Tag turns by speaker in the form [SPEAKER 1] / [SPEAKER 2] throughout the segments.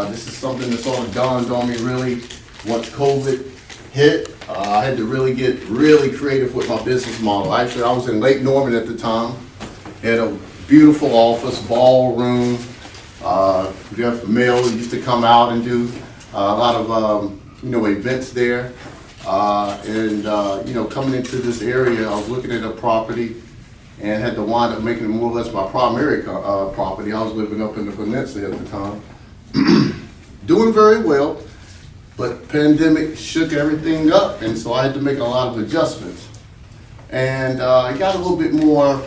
[SPEAKER 1] This is something that sort of dawned on me really once COVID hit. I had to really get really creative with my business model. Actually, I was in Lake Norman at the time. Had a beautiful office, ballroom. Jeff Mill used to come out and do a lot of events there. Coming into this area, I was looking at a property and had to wind up making it more or less my primary property. I was living up in the peninsula at the time. Doing very well, but pandemic shook everything up, and so I had to make a lot of adjustments. And it got a little bit more,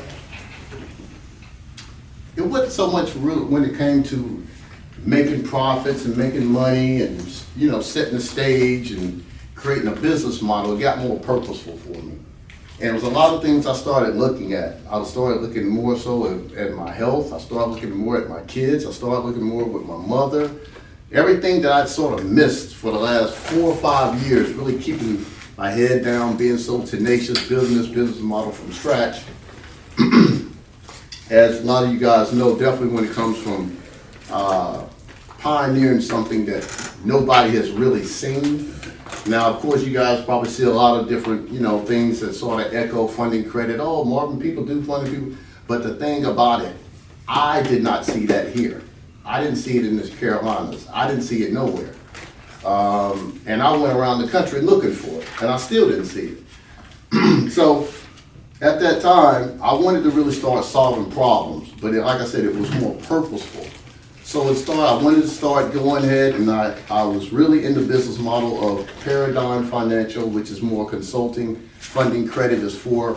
[SPEAKER 1] it wasn't so much real when it came to making profits and making money and, setting the stage and creating a business model. It got more purposeful for me. And it was a lot of things I started looking at. I started looking more so at my health. I started looking more at my kids. I started looking more with my mother. Everything that I'd sort of missed for the last 4 or 5 years, really keeping my head down, being so tenacious, building this business model from scratch. As a lot of you guys know, definitely when it comes from pioneering something that nobody has really seen. Now, of course, you guys probably see a lot of different, things that sort of echo funding credit. Oh, Marvin, people do funding people. But the thing about it, I did not see that here. I didn't see it in the Carolinas. I didn't see it nowhere. And I went around the country looking for it, and I still didn't see it. So at that time, I wanted to really start solving problems. But like I said, it was more purposeful. So I wanted to start going ahead, and I was really in the business model of Paradigm Financial, which is more consulting. Funding credit is for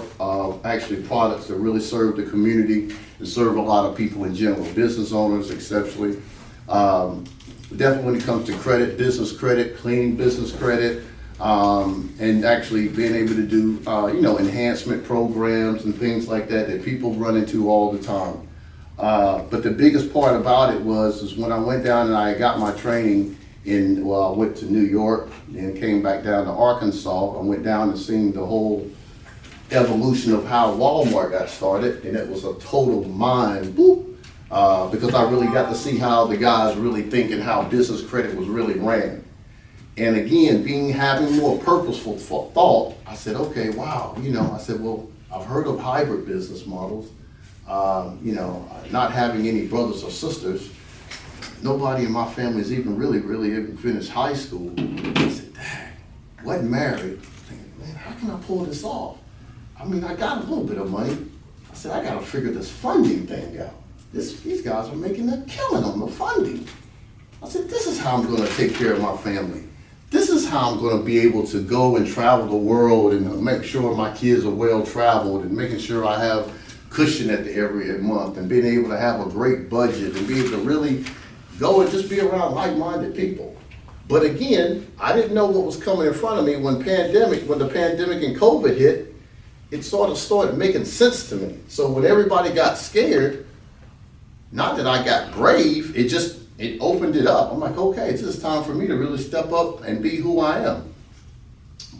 [SPEAKER 1] actually products that really serve the community and serve a lot of people in general, business owners exceptionally. Definitely when it comes to credit, business credit, clean business credit, and actually being able to do enhancement programs and things like that people run into all the time. But the biggest part about it was when I went down and I got my training I went to New York and came back down to Arkansas. I went down and seen the whole evolution of how Walmart got started, and it was a total mind boop, because I really got to see how the guys really think and how business credit was really ran. And again, having more purposeful thought, I said, okay, wow, I said, well, I've heard of hybrid business models. Not having any brothers or sisters. Nobody in my family has even really even finished high school. I said, dang, wasn't married. Thinking, man, how can I pull this off? I mean, I got a little bit of money. I said, I gotta figure this funding thing out. These guys are making a killing on the funding. I said, this is how I'm gonna take care of my family. This is how I'm gonna be able to go and travel the world and make sure my kids are well traveled and making sure I have cushion at every month and being able to have a great budget and be able to really go and just be around like-minded people. But again, I didn't know what was coming in front of me when the pandemic and COVID hit. It sort of started making sense to me. So when everybody got scared, not that I got brave, it opened it up. I'm like, okay, it's just time for me to really step up and be who I am.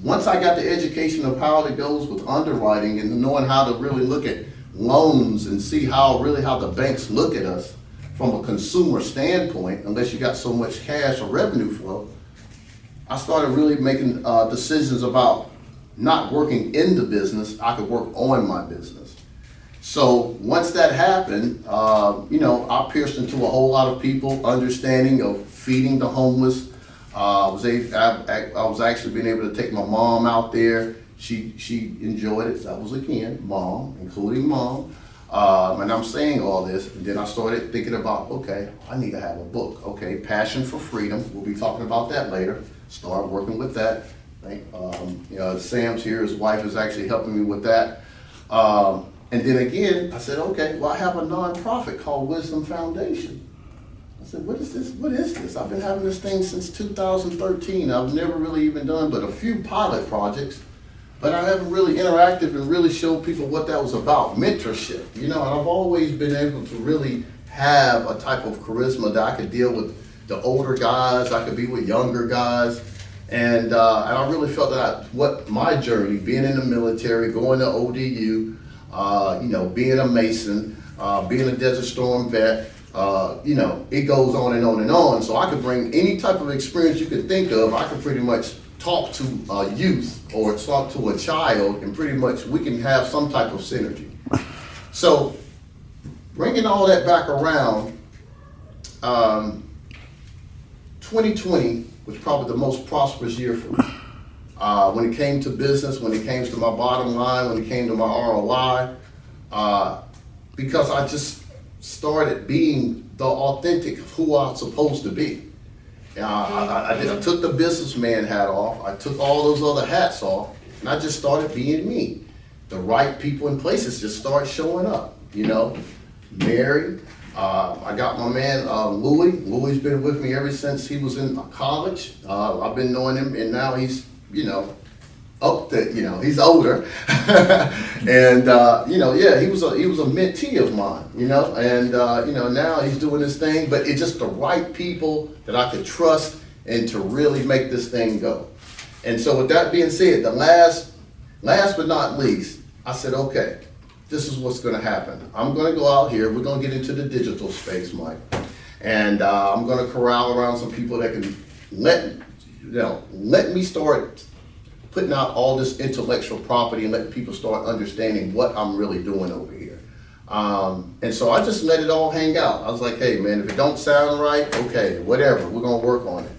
[SPEAKER 1] Once I got the education of how it goes with underwriting and knowing how to really look at loans and see how the banks look at us from a consumer standpoint, unless you got so much cash or revenue flow, I started really making decisions about not working in the business. I could work on my business. So once that happened, I pierced into a whole lot of people understanding of feeding the homeless. I was actually being able to take my mom out there. She enjoyed it. That was again mom, including mom. And I'm saying all this, and then I started thinking about, okay, I need to have a book. Okay, Passion for Freedom. We'll be talking about that later. Start working with that. Sam's here. His wife is actually helping me with that. And then again, I said, okay, well, I have a nonprofit called Wisdom Foundation. I said, what is this? What is this? I've been having this thing since 2013. I've never really even done but a few pilot projects. But I haven't really interacted and really showed people what that was about, mentorship. And I've always been able to really have a type of charisma that I could deal with the older guys, I could be with younger guys. And I really felt that what my journey, being in the military, going to ODU, being a Mason, being a Desert Storm vet, It goes on and on and on. So I could bring any type of experience you could think of. I could pretty much talk to a youth or talk to a child, and pretty much we can have some type of synergy. So bringing all that back around, 2020 was probably the most prosperous year for me. When it came to business, when it came to my bottom line, when it came to my ROI, because I just started being the authentic of who I was supposed to be. I took the businessman hat off, I took all those other hats off, and I just started being me. The right people and places just start showing up, Married. I got my man, Louis. Louis's been with me ever since he was in college. I've been knowing him, and now he's, up to, he's older. And, he was a mentee of mine, and, now he's doing this thing, but it's just the right people that I could trust and to really make this thing go. And so with that being said, the last but not least, I said, okay, this is what's going to happen. I'm going to go out here. We're going to get into the digital space, Mike. And I'm going to corral around some people that can let me start putting out all this intellectual property and let people start understanding what I'm really doing over here. And so I just let it all hang out. I was like, hey, man, if it don't sound right, okay, whatever. We're going to work on it.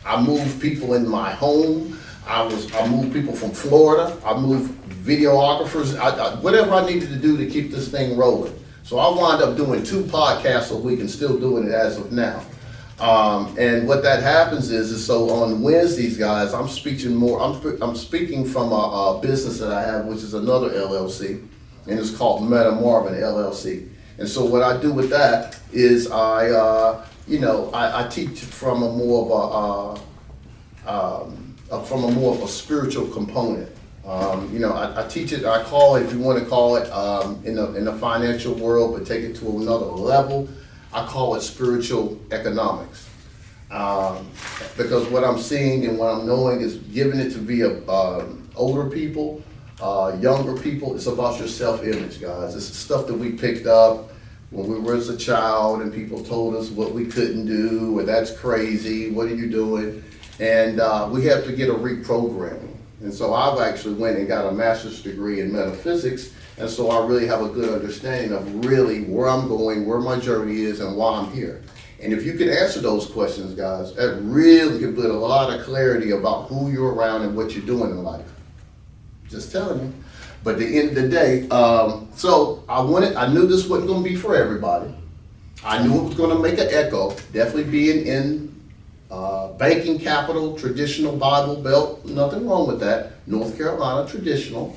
[SPEAKER 1] I moved people in my home. I moved people from Florida. I moved videographers, whatever I needed to do to keep this thing rolling. So I wound up doing 2 podcasts a week and still doing it as of now. And what that happens is so on Wednesdays, guys, I'm speaking from a business that I have, which is another LLC, and it's called Meta Marvin LLC. And so what I do with that is I teach from a more of a spiritual component. I teach it, I call it, if you want to call it, in the financial world, but take it to another level, I call it spiritual economics. Because what I'm seeing and what I'm knowing is giving it to be older people, younger people, it's about your self-image, guys. It's the stuff that we picked up when we were as a child and people told us what we couldn't do, or that's crazy, what are you doing? And we have to get a reprogramming. And so I've actually went and got a master's degree in metaphysics, and so I really have a good understanding of really where I'm going, where my journey is, and why I'm here. And if you can answer those questions, guys, that really can put a lot of clarity about who you're around and what you're doing in life. Just telling you. But at the end of the day, so I knew this wasn't going to be for everybody. I knew it was going to make an echo, definitely being in banking capital, traditional Bible Belt, nothing wrong with that. North Carolina, traditional.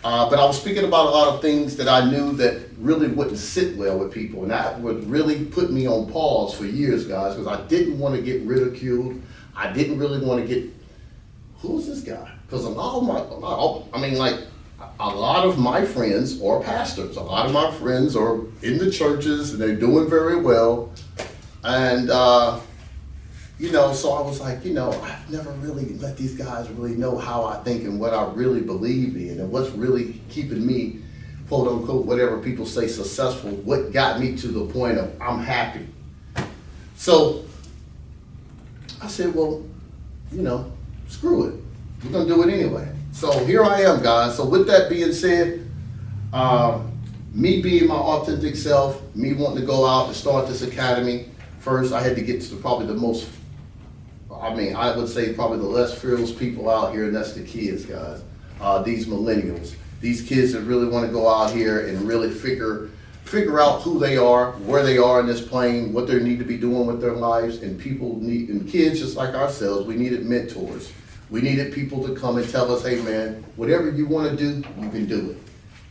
[SPEAKER 1] But I was speaking about a lot of things that I knew that really wouldn't sit well with people. And that would really put me on pause for years, guys, because I didn't want to get ridiculed. I didn't really want to get, who's this guy? Because a lot of my friends are pastors. A lot of my friends are in the churches and they're doing very well. And, so I was like, I've never really let these guys really know how I think and what I really believe in and what's really keeping me, quote unquote, whatever people say successful, what got me to the point of I'm happy. So I said, well, screw it. We're going to do it anyway. So here I am, guys. So with that being said, me being my authentic self, me wanting to go out and start this academy, first I had to get to probably the most, I would say probably the less fearless people out here, and that's the kids, guys. These millennials. These kids that really want to go out here and really figure out who they are, where they are in this plane, what they need to be doing with their lives, and kids just like ourselves, we needed mentors. We needed people to come and tell us, hey man, whatever you want to do, you can do it.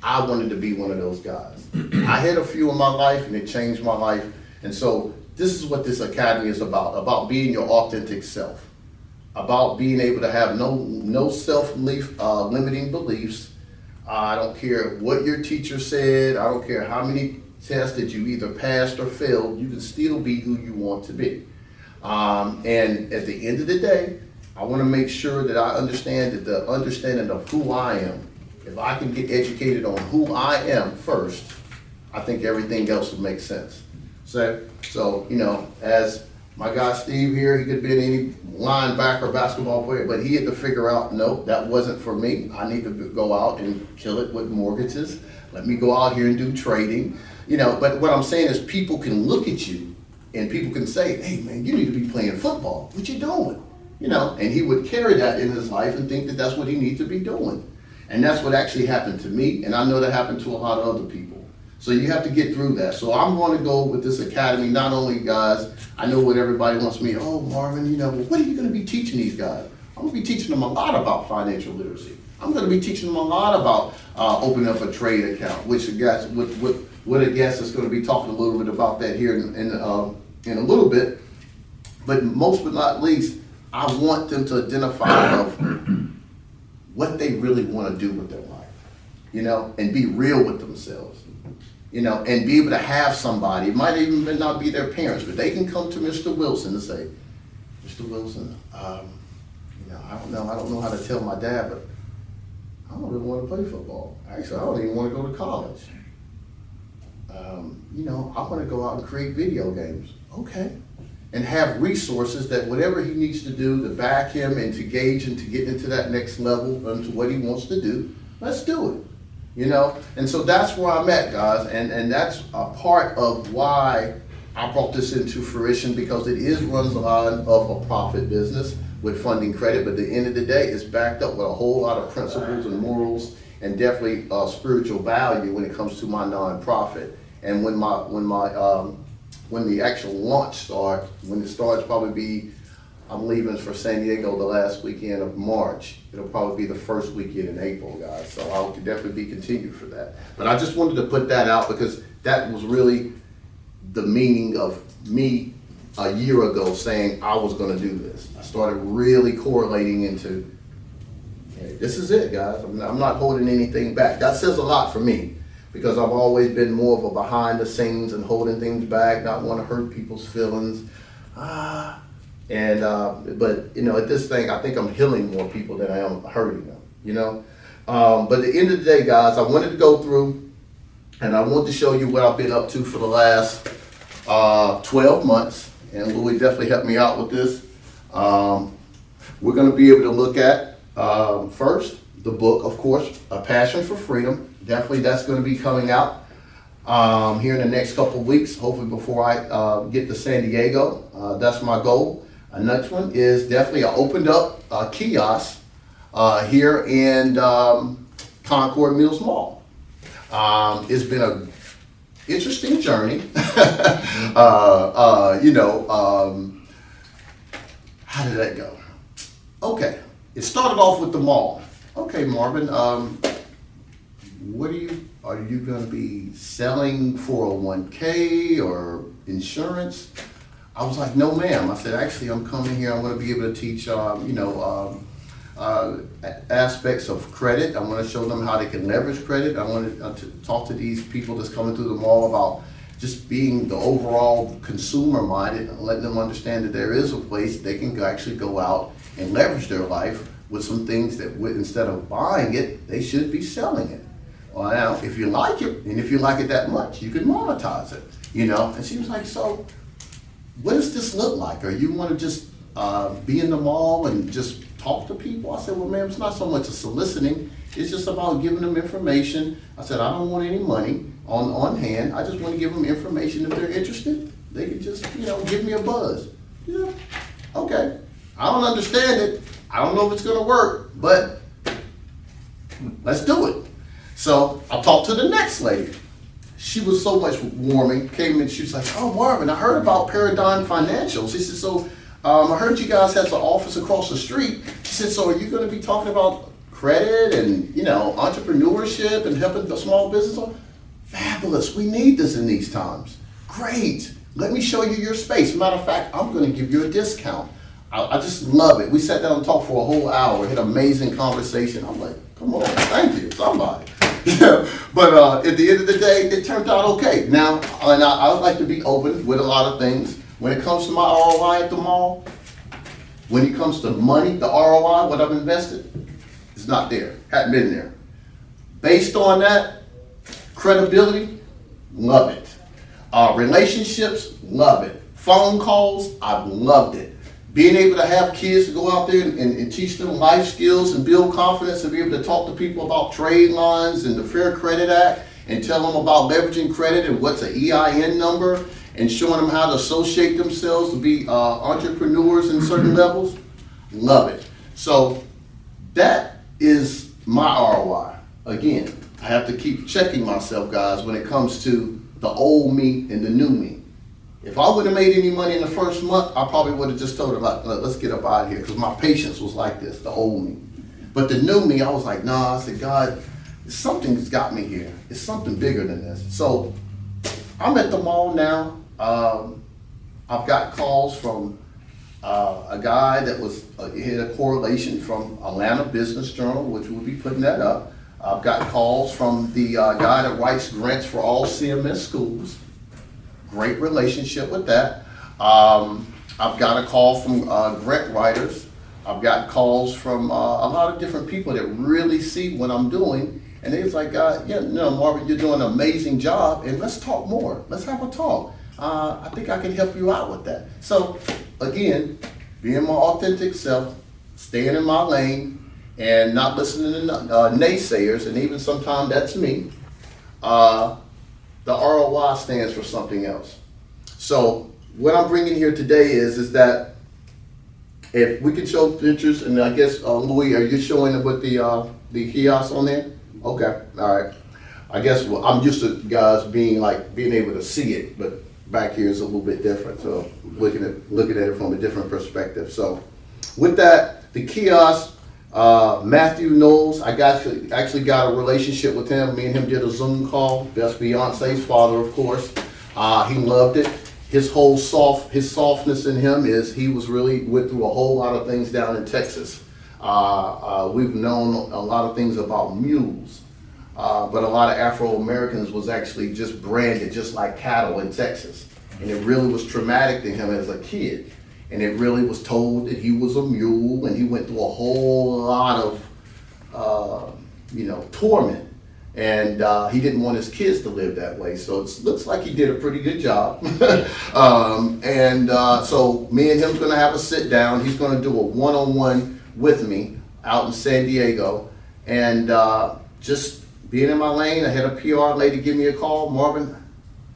[SPEAKER 1] I wanted to be one of those guys. I had a few in my life and it changed my life. And so this is what this academy is about being your authentic self, about being able to have no self-limiting beliefs. I don't care what your teacher said. I don't care how many tests that you either passed or failed. You can still be who you want to be. And at the end of the day, I want to make sure that I understand that the understanding of who I am, if I can get educated on who I am first, I think everything else will make sense. So, as my guy Steve here, he could have been any linebacker, basketball player, but he had to figure out, no, that wasn't for me. I need to go out and kill it with mortgages. Let me go out here and do trading. But what I'm saying is people can look at you and people can say, hey man, you need to be playing football. What you doing? And he would carry that in his life and think that that's what he needs to be doing. And that's what actually happened to me, and I know that happened to a lot of other people. So you have to get through that. So I'm going to go with this academy, not only guys, I know what everybody wants me, oh Marvin, well, what are you going to be teaching these guys? I'm going to be teaching them a lot about financial literacy. I'm going to be teaching them a lot about opening up a trade account, which I guess, what I guess is going to be talking a little bit about that here in a little bit. But most but not least, I want them to identify of what they really want to do with their life, and be real with themselves, and be able to have somebody, it might even not be their parents, but they can come to Mr. Wilson and say, Mr. Wilson, I don't know how to tell my dad, but I don't really want to play football. Actually, I don't even want to go to college. I want to go out and create video games. Okay. And have resources that whatever he needs to do to back him and to gauge and to get into that next level into what he wants to do, let's do it. And so that's where I'm at, guys, and that's a part of why I brought this into fruition, because it runs a line of a profit business with funding credit, but at the end of the day, it's backed up with a whole lot of principles and morals and definitely spiritual value when it comes to my nonprofit. And when the actual launch starts, when it starts, I'm leaving for San Diego the last weekend of March. It'll probably be the first weekend in April, guys. So I'll definitely be continued for that. But I just wanted to put that out because that was really the meaning of me a year ago saying I was going to do this. I started really correlating into, hey, this is it, guys. I'm not holding anything back. That says a lot for me, because I've always been more of a behind the scenes and holding things back, not want to hurt people's feelings. But at this thing, I think I'm healing more people than I am hurting them, But at the end of the day, guys, I wanted to go through and I want to show you what I've been up to for the last 12 months. And Louis definitely helped me out with this. We're going to be able to look at, first, the book, of course, A Passion for Freedom. Definitely that's going to be coming out here in the next couple of weeks, hopefully before I get to San Diego. That's my goal. Next one is definitely I opened up a kiosk here in Concord Mills Mall. It's been an interesting journey. How did that go? Okay, it started off with the mall. Okay, Marvin, are you going to be selling 401k or insurance? I was like, no ma'am. I said, actually, I'm coming here. I'm going to be able to teach, aspects of credit. I want to show them how they can leverage credit. I want to talk to these people that's coming through the mall about just being the overall consumer minded and letting them understand that there is a place they can actually go out and leverage their life with some things that instead of buying it, they should be selling it. Well, now, if you like it, and if you like it that much, you can monetize it, And she was like, so what does this look like? Or you want to just be in the mall and just talk to people? I said, well, ma'am, it's not so much a soliciting. It's just about giving them information. I said, I don't want any money on hand. I just want to give them information. If they're interested, they can just, give me a buzz. Yeah, okay. I don't understand it. I don't know if it's going to work, but let's do it. So I talked to the next lady. She was so much warming, came in, she was like, oh, Marvin, I heard about Paradigm Financial. She said, so I heard you guys have an office across the street. She said, so are you going to be talking about credit and, entrepreneurship and helping the small business? Fabulous. We need this in these times. Great. Let me show you your space. Matter of fact, I'm going to give you a discount. I just love it. We sat down and talked for a whole hour, had an amazing conversation. I'm like, come on, thank you, somebody. But at the end of the day, it turned out okay. Now, and I would like to be open with a lot of things. When it comes to my ROI at the mall, when it comes to money, the ROI, what I've invested, it's not there. Hadn't been there. Based on that, credibility, love it. Relationships, love it. Phone calls, I've loved it. Being able to have kids to go out there and teach them life skills and build confidence and be able to talk to people about trade lines and the Fair Credit Act and tell them about leveraging credit and what's an EIN number and showing them how to associate themselves to be entrepreneurs in certain levels, love it. So that is my ROI. Again, I have to keep checking myself, guys, when it comes to the old me and the new me. If I would have made any money in the first month, I probably would have just told her, like, let's get up out of here, because my patience was like this, the old me. But the new me, I was like, nah, I said, God, something's got me here. It's something bigger than this. So I'm at the mall now. I've got calls from a guy that he had a correlation from Atlanta Business Journal, which we'll be putting that up. I've got calls from the guy that writes grants for all CMS schools. Great relationship with that. I've got a call from grant writers. I've got calls from a lot of different people that really see what I'm doing. And they was like, yeah, no, Marvin, you're doing an amazing job, and let's talk more. Let's have a talk. I think I can help you out with that. So again, being my authentic self, staying in my lane, and not listening to naysayers, and even sometimes that's me. The ROI stands for something else. So what I'm bringing here today is that if we can show pictures, and I guess Louis, are you showing it with the kiosk on there? Okay, all right. I guess I'm used to guys being able to see it, but back here is a little bit different. So looking at it from a different perspective. So with that, the kiosk. Matthew Knowles, I actually got a relationship with him. Me and him did a Zoom call. That's Beyonce's father, of course. He loved it. His softness in him is he went through a whole lot of things down in Texas. We've known a lot of things about mules, but a lot of Afro-Americans was actually just branded just like cattle in Texas. And it really was traumatic to him as a kid. And it really was told that he was a mule, and he went through a whole lot of, torment. And he didn't want his kids to live that way. So it looks like he did a pretty good job. So me and him's gonna have a sit down. He's gonna do a one-on-one with me out in San Diego. And just being in my lane, I had a PR lady give me a call. Marvin,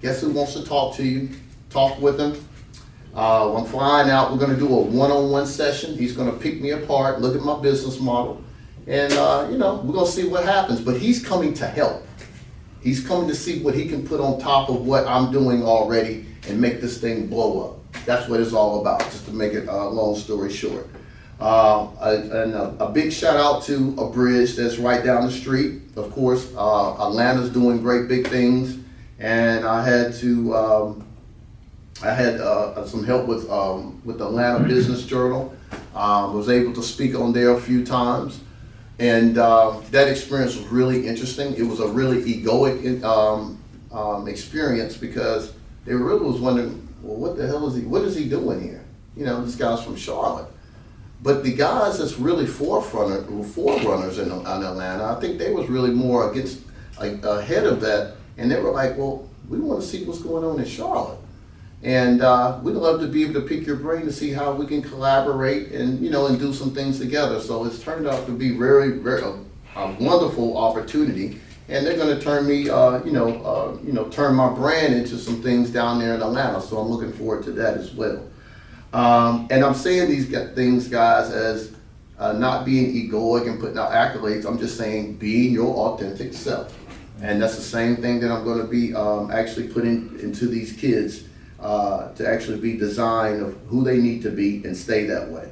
[SPEAKER 1] guess who wants to talk to you? Talk with him. I'm flying out. We're going to do a one-on-one session. He's going to pick me apart, look at my business model, and we're going to see what happens. But he's coming to help. He's coming to see what he can put on top of what I'm doing already and make this thing blow up. That's what it's all about, just to make it a long story short. A big shout out to a bridge that's right down the street. Of course, Atlanta's doing great big things, and I had some help with the Atlanta Business Journal. Was able to speak on there a few times, and that experience was really interesting. It was a really egoic experience, because they really was wondering, well, what the hell what is he doing here? This guy's from Charlotte. But the guys that's really forerunners in Atlanta, I think they was really more ahead of that, and they were like, well, we want to see what's going on in Charlotte. And we'd love to be able to pick your brain to see how we can collaborate and and do some things together. So it's turned out to be very, very a wonderful opportunity. And they're going to turn me, turn my brand into some things down there in Atlanta. So I'm looking forward to that as well. And I'm saying these things, guys, as not being egoic and putting out accolades. I'm just saying being your authentic self. And that's the same thing that I'm going to be actually putting into these kids. To actually be designed of who they need to be and stay that way.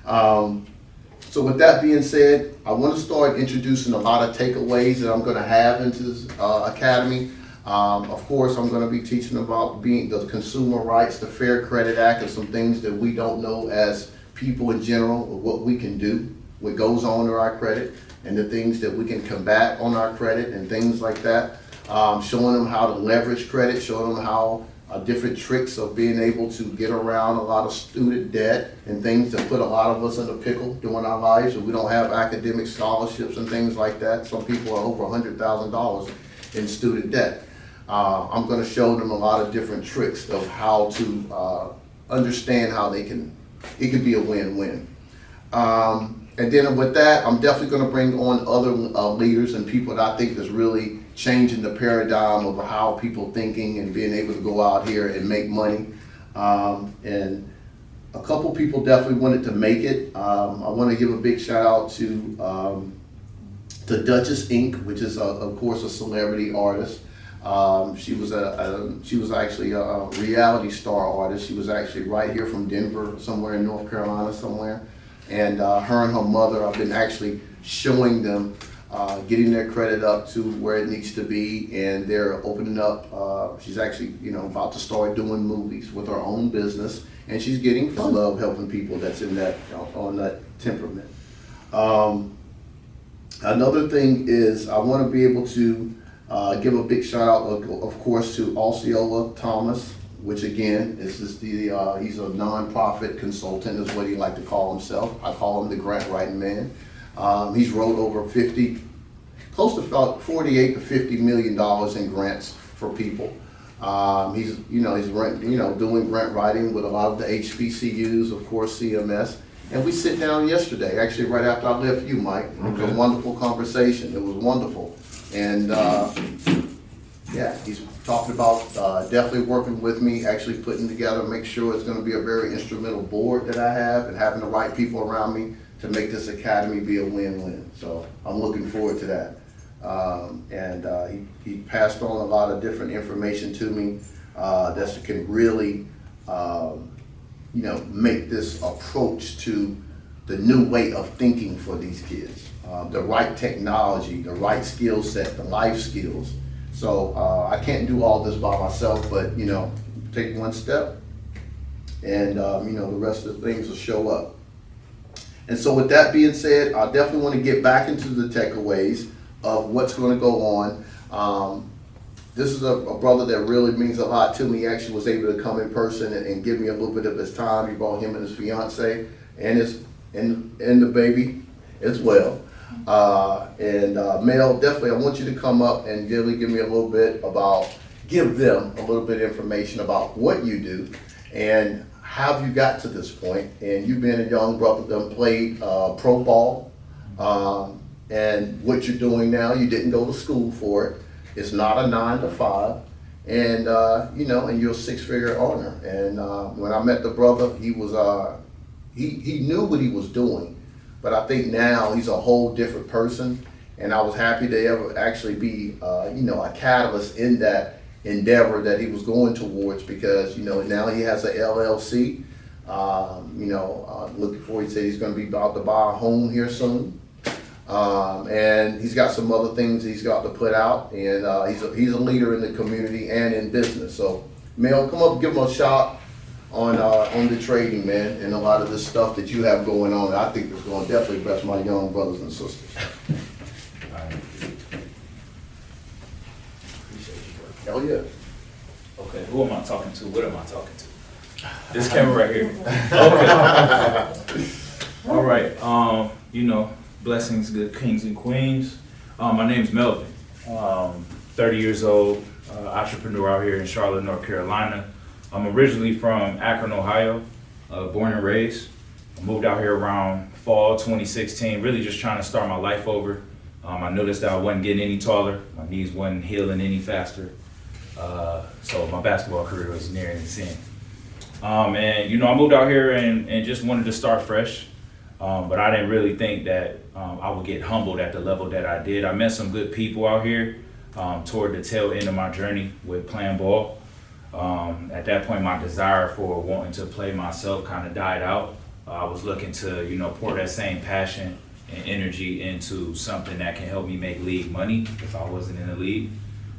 [SPEAKER 1] So with that being said, I want to start introducing a lot of takeaways that I'm going to have into this academy. Of course, I'm going to be teaching about the consumer rights, the Fair Credit Act, and some things that we don't know as people in general, or what we can do, what goes on to our credit, and the things that we can combat on our credit and things like that. Showing them how to leverage credit, showing them how different tricks of being able to get around a lot of student debt and things that put a lot of us in a pickle during our lives. We don't have academic scholarships and things like that. Some people are over $100,000 in student debt. I'm going to show them a lot of different tricks of how to understand how it can be a win-win. And then with that, I'm definitely going to bring on other leaders and people that I think is really changing the paradigm of how people thinking and being able to go out here and make money. And a couple people definitely wanted to make it. I want to give a big shout out to Duchess Inc., which is of course a celebrity artist. She was actually a reality star artist. She was actually right here from Denver, somewhere in North Carolina somewhere. And her and her mother, I've been actually showing them, getting their credit up to where it needs to be, and they're opening up. She's actually, about to start doing movies with her own business, and she's getting fun. I love helping people that's in that, on that temperament. Another thing is I want to be able to give a big shout out, of course, to Osceola Thomas, which again is he's a nonprofit consultant, is what he like to call himself. I call him the grant writing man. He's wrote over close to about $48 to $50 million in grants for people. He's doing grant writing with a lot of the HBCUs, of course, CMS. And we sit down yesterday, actually right after I left you, Mike. It was a wonderful conversation. It was wonderful. And yeah, he's talking about definitely working with me, actually putting together, make sure it's going to be a very instrumental board that I have, and having the right people around me to make this academy be a win-win. So I'm looking forward to that. He passed on a lot of different information to me that can really make this approach to the new way of thinking for these kids. The right technology, the right skill set, the life skills. So I can't do all this by myself, but take one step, and the rest of the things will show up. And so with that being said, I definitely want to get back into the takeaways of what's going to go on. This is a brother that really means a lot to me. He actually was able to come in person and give me a little bit of his time. He brought him and his fiance and the baby as well. Mel, definitely I want you to come up and really give them a little bit of information about what you do and how you got to this point. And you being a young brother that played pro ball, and what you're doing now, you didn't go to school for it. It's not a 9 to 5, and and you're a 6-figure earner. And when I met the brother, he was he knew what he was doing. But I think now he's a whole different person, and I was happy to ever actually be, a catalyst in that endeavor that he was going towards, because, now he has a LLC. Looking forward, he said he's going to be about to buy a home here soon. And he's got some other things he's got to put out, and he's a leader in the community and in business. So, Mel, come up and give him a shot on the trading, man, and a lot of this stuff that you have going on. I think it's going to definitely bless my young brothers and sisters. Hell yeah.
[SPEAKER 2] Okay, who am I talking to? What am I talking to? This camera right here. Okay. All right. Blessings, good kings and queens. My name's Melvin. 30 years old, entrepreneur out here in Charlotte, North Carolina. I'm originally from Akron, Ohio, born and raised. I moved out here around fall 2016, really just trying to start my life over. I noticed that I wasn't getting any taller. My knees wasn't healing any faster. So my basketball career was nearing its end. I moved out here and just wanted to start fresh. But I didn't really think that I would get humbled at the level that I did. I met some good people out here toward the tail end of my journey with playing ball. At that point, my desire for wanting to play myself kind of died out. I was looking to, pour that same passion and energy into something that can help me make league money if I wasn't in the league.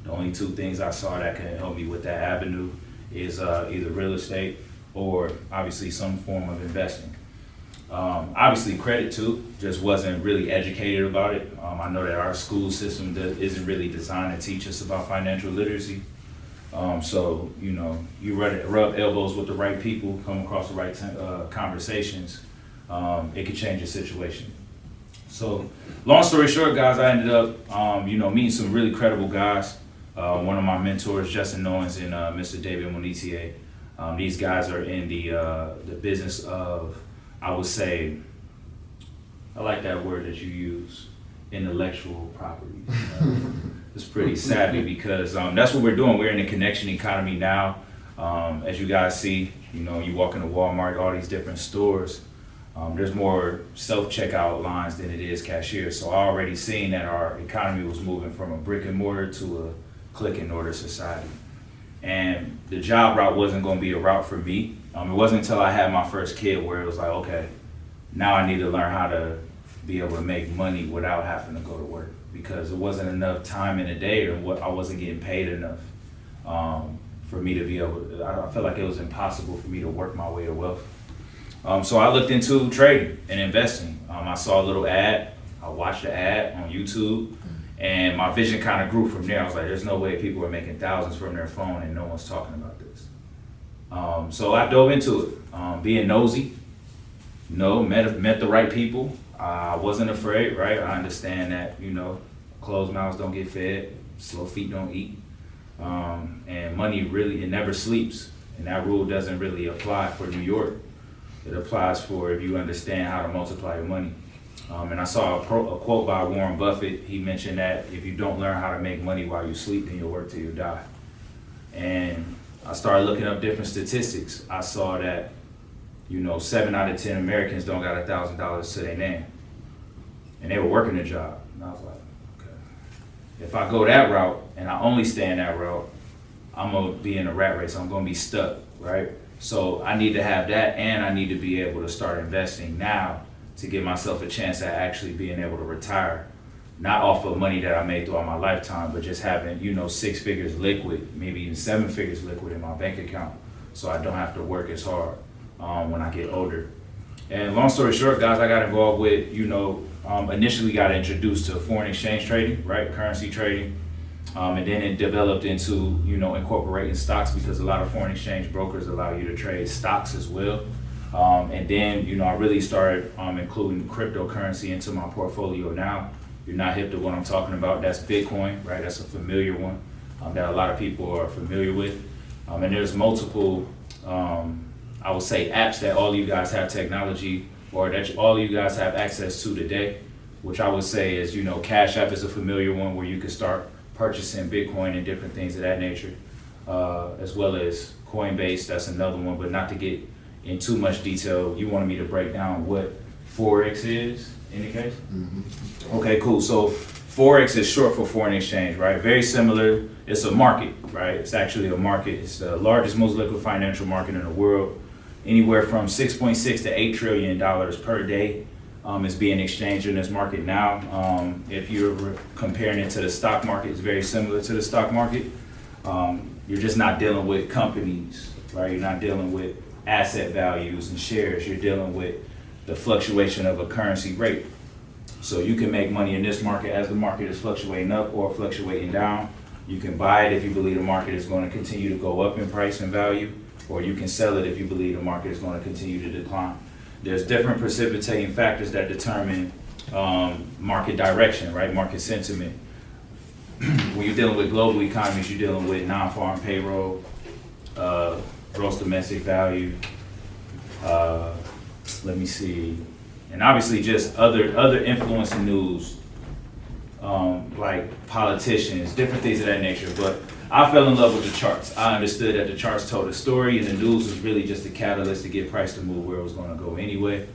[SPEAKER 2] The only two things I saw that can help me with that avenue is either real estate or obviously some form of investing. Obviously credit too, just wasn't really educated about it. I know that our school system isn't really designed to teach us about financial literacy. So, you rub elbows with the right people, come across the right conversations, it could change your situation. So, long story short, guys, I ended up, meeting some really credible guys One of my mentors, Justin Owens and Mr. David Monetier. These guys are in the business of, I would say, I like that word that you use, intellectual property. It's pretty savvy because that's what we're doing. We're in the connection economy now. As you guys see, you walk into Walmart, all these different stores, there's more self-checkout lines than it is cashiers. So I already seen that our economy was moving from a brick and mortar to a click and order society. And the job route wasn't going to be a route for me. It wasn't until I had my first kid where it was like, okay, now I need to learn how to be able to make money without having to go to work, because it wasn't enough time in the day, or I wasn't getting paid enough for me to be able to, I felt like it was impossible for me to work my way to wealth. So I looked into trading and investing. I saw a little ad, I watched the ad on YouTube, and my vision kind of grew from there. I was like, there's no way people are making thousands from their phone and no one's talking about this. So I dove into it, being nosy, met the right people. I wasn't afraid, right? I understand that, closed mouths don't get fed, slow feet don't eat. And money really, it never sleeps. And that rule doesn't really apply for New York. It applies for if you understand how to multiply your money. And I saw a quote by Warren Buffett. He mentioned that if you don't learn how to make money while you sleep, then you'll work till you die. And I started looking up different statistics. I saw that, 7 out of 10 Americans don't got $1,000 to their name. And they were working a job. And I was like, okay, if I go that route and I only stay in that route, I'm gonna be in a rat race. I'm gonna be stuck, right? So I need to have that, and I need to be able to start investing now to give myself a chance at actually being able to retire, not off of money that I made throughout my lifetime, but just having, 6 figures liquid, maybe even 7 figures liquid in my bank account, so I don't have to work as hard when I get older. And long story short, guys, I got involved with, initially got introduced to foreign exchange trading, right? Currency trading. And then it developed into, incorporating stocks, because a lot of foreign exchange brokers allow you to trade stocks as well. And then, I really started including cryptocurrency into my portfolio now. You're not hip to what I'm talking about. That's Bitcoin, right? That's a familiar one that a lot of people are familiar with. And there's multiple, I would say, apps that all you guys have technology, or that all you guys have access to today, which I would say is, Cash App is a familiar one where you can start purchasing Bitcoin and different things of that nature, as well as Coinbase. That's another one, but not to get in too much detail. You wanted me to break down what Forex is in the case? Mm-hmm. Okay, cool. So Forex is short for foreign exchange, right? Very similar. It's a market, right? It's actually a market. It's the largest, most liquid financial market in the world. Anywhere from $6.6 to $8 trillion per day is being exchanged in this market now. If you're comparing it to the stock market, it's very similar to the stock market. You're just not dealing with companies, right? You're not dealing with asset values and shares. You're dealing with the fluctuation of a currency rate. So you can make money in this market as the market is fluctuating up or fluctuating down. You can buy it if you believe the market is going to continue to go up in price and value, or you can sell it if you believe the market is going to continue to decline. There's different precipitating factors that determine market direction, right? Market sentiment. When you're dealing with global economies, you're dealing with non-farm payroll, gross domestic value, let me see, and obviously just other influencing news, like politicians, different things of that nature. But I fell in love with the charts. I understood that the charts told a story, and the news was really just a catalyst to get price to move where it was going to go anyway.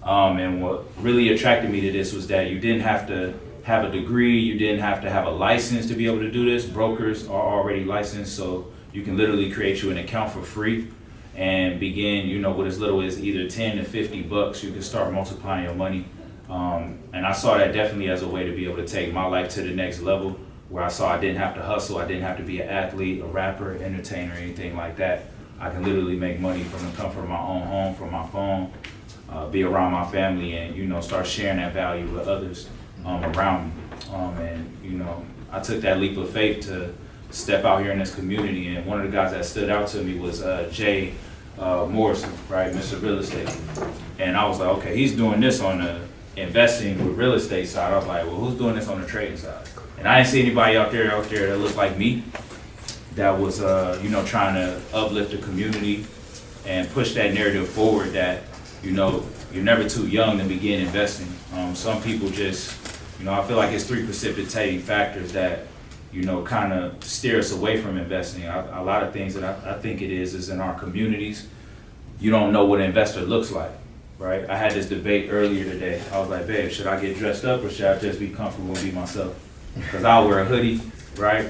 [SPEAKER 2] And what really attracted me to this was that you didn't have to have a degree, you didn't have to have a license to be able to do this. Brokers are already licensed, so you can literally create you an account for free and begin, with as little as either 10 to 50 bucks. You can start multiplying your money. And I saw that definitely as a way to be able to take my life to the next level, where I saw I didn't have to hustle, I didn't have to be an athlete, a rapper, entertainer, anything like that. I can literally make money from the comfort of my own home, from my phone, be around my family, and start sharing that value with others around me. And I took that leap of faith to step out here in this community. And one of the guys that stood out to me was Jay Morrison, right, Mr. Real Estate. And I was like, okay, he's doing this on the investing with real estate side. I was like, well, who's doing this on the trading side? And I didn't see anybody out there that looked like me, that was, you know, trying to uplift the community and push that narrative forward that, you know, you're never too young to begin investing. Some people just, you know, I feel like it's 3 precipitating factors that, you know, kind of steer us away from investing. A lot of things that I think it is in our communities. You don't know what an investor looks like, right? I had this debate earlier today. I was like, babe, should I get dressed up or should I just be comfortable and be myself? Because I'll wear a hoodie, right?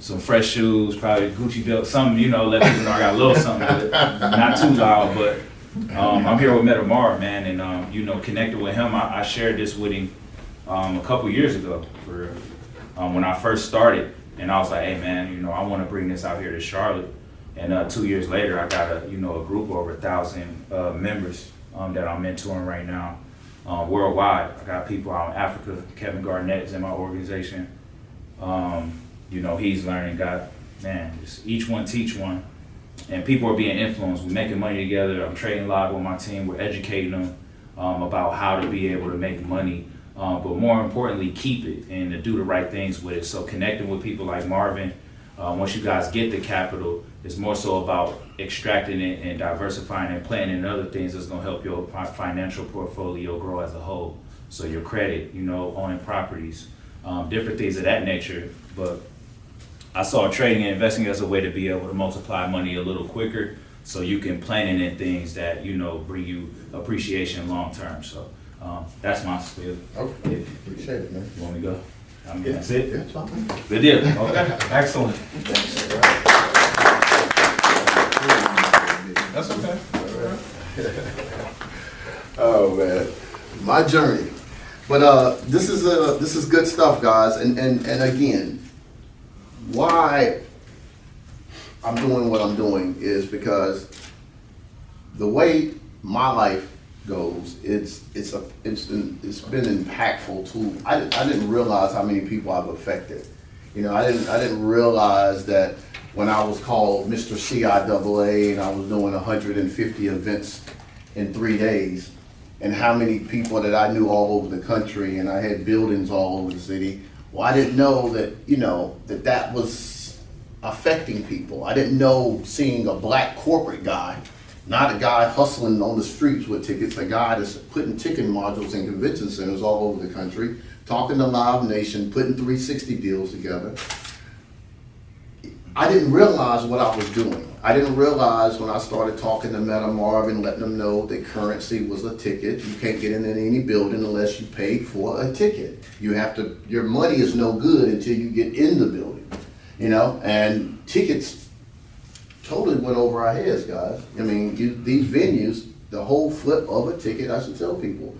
[SPEAKER 2] Some fresh shoes, probably Gucci belt, something, you know, let people know I got a little something with it. Not too loud, but I'm here with Meta Marv, man, and, you know, connected with him. I shared this with him a couple years ago for when I first started. And I was like, hey, man, you know, I want to bring this out here to Charlotte. And 2 years later, I got a group of over 1,000 members that I'm mentoring right now worldwide. I got people out in Africa. Kevin Garnett's in my organization. You know, he's learning. Just each one teach one. And people are being influenced. We're making money together. I'm trading live with my team. We're educating them about how to be able to make money, but more importantly, keep it and to do the right things with it. So connecting with people like Marvin, once you guys get the capital, it's more so about extracting it and diversifying and planning and other things that's going to help your financial portfolio grow as a whole. So your credit, you know, owning properties, different things of that nature. But I saw trading and investing as a way to be able to multiply money a little quicker, so you can plan it in things that, you know, bring you appreciation long term. So that's my spiel.
[SPEAKER 1] Okay, appreciate it, man.
[SPEAKER 2] You want me to go? I mean, that's it.
[SPEAKER 1] Yeah, it's fine.
[SPEAKER 2] Good deal. Okay, excellent.
[SPEAKER 3] That's okay.
[SPEAKER 1] Oh man, my journey. But this is good stuff, guys. And again, why I'm doing what I'm doing is because the way my life goes, it's been impactful too. I didn't realize how many people I've affected. You know, I didn't realize that when I was called Mr. CIAA and I was doing 150 events in 3 days, and how many people that I knew all over the country, and I had buildings all over the city. Well, I didn't know that, you know, that was affecting people. I didn't know seeing a black corporate guy, not a guy hustling on the streets with tickets, a guy that's putting ticket modules in convention centers all over the country, talking to Live Nation, putting 360 deals together. I didn't realize what I was doing. I didn't realize when I started talking to Meta Marv and letting them know that currency was a ticket. You can't get into any building unless you paid for a ticket. You have to, your money is no good until you get in the building, you know, and tickets totally went over our heads, guys. I mean, these venues, the whole flip of a ticket, I should tell people,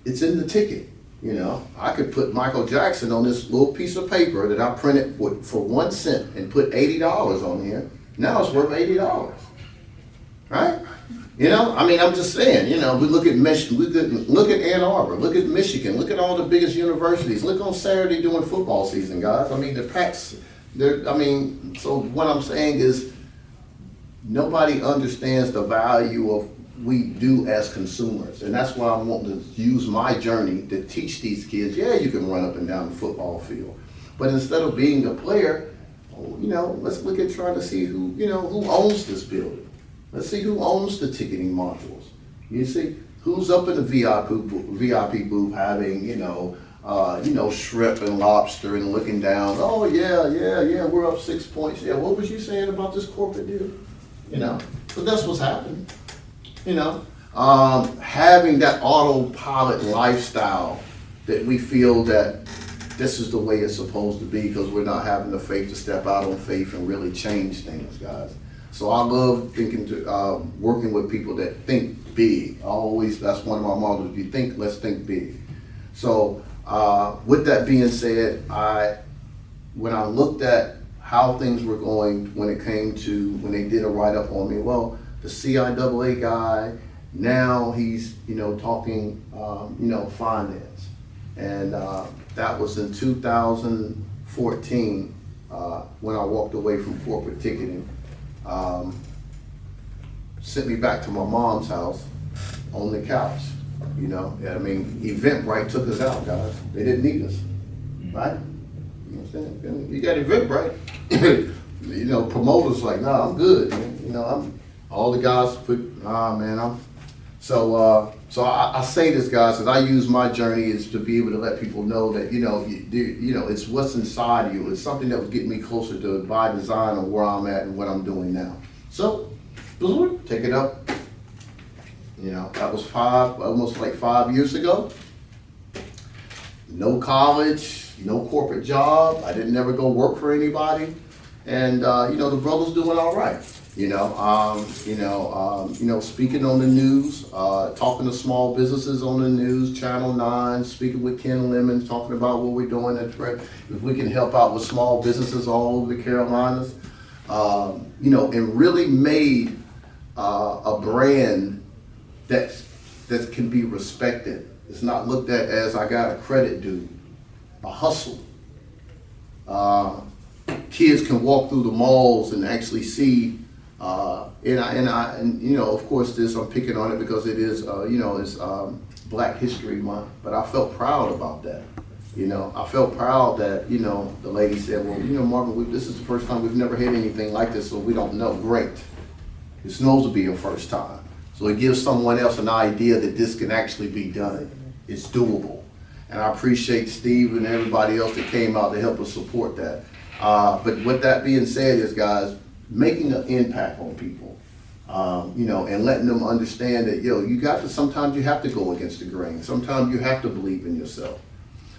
[SPEAKER 1] it's in the ticket. You know, I could put Michael Jackson on this little piece of paper that I printed for 1 cent and put $80 on here. Now it's worth $80, right? You know, I mean, I'm just saying, you know, we look at look at Ann Arbor, look at Michigan, look at all the biggest universities. Look on Saturday during football season, guys. I mean, the packs, so what I'm saying is nobody understands the value of we do as consumers, and that's why I want to use my journey to teach these kids. Yeah, you can run up and down the football field, but instead of being a player, you know, let's look at trying to see who owns this building. Let's see who owns the ticketing modules. You see who's up in the VIP booth having shrimp and lobster and looking down. Oh yeah, we're up 6 points. Yeah, what was you saying about this corporate deal? You know, so that's what's happening. You know, having that autopilot lifestyle that we feel that this is the way it's supposed to be because we're not having the faith to step out on faith and really change things, guys. So I love working with people that think big. That's one of my mottos. If you think, let's think big. So with that being said, when I looked at how things were going when they did a write-up on me, well, the CIAA guy, now he's, talking, finance. And that was in 2014 when I walked away from corporate ticketing. Sent me back to my mom's house on the couch, Eventbrite took us out, guys. They didn't need us, right? You know what I'm saying? You got it ripped, right? You know, promoters like, nah, I'm good, man. You know, all the guys put, nah, man, so I say this, guys, because I use my journey is to be able to let people know that, you know, it's what's inside of you. It's something that was getting me closer to by design of where I'm at and what I'm doing now. So, take it up. You know, that was almost like 5 years ago. No college, no corporate job. I didn't ever go work for anybody. And, you know, the brother's doing all right. Speaking on the news, talking to small businesses on the news, Channel 9, speaking with Ken Lemon, talking about what we're doing, if we can help out with small businesses all over the Carolinas, and really made a brand that can be respected. It's not looked at as I got a credit due, a hustle. Kids can walk through the malls and actually see. Of course, I'm picking on it because it is, it's Black History Month. But I felt proud about that. You know, I felt proud that, the lady said, well, Marvin, this is the first time we've never had anything like this, so we don't know. Great. It's supposed to be your first time. So it gives someone else an idea that this can actually be done. It's doable. And I appreciate Steve and everybody else that came out to help us support that. But with that being said is, guys, making an impact on people, and letting them understand that, sometimes you have to go against the grain. Sometimes you have to believe in yourself.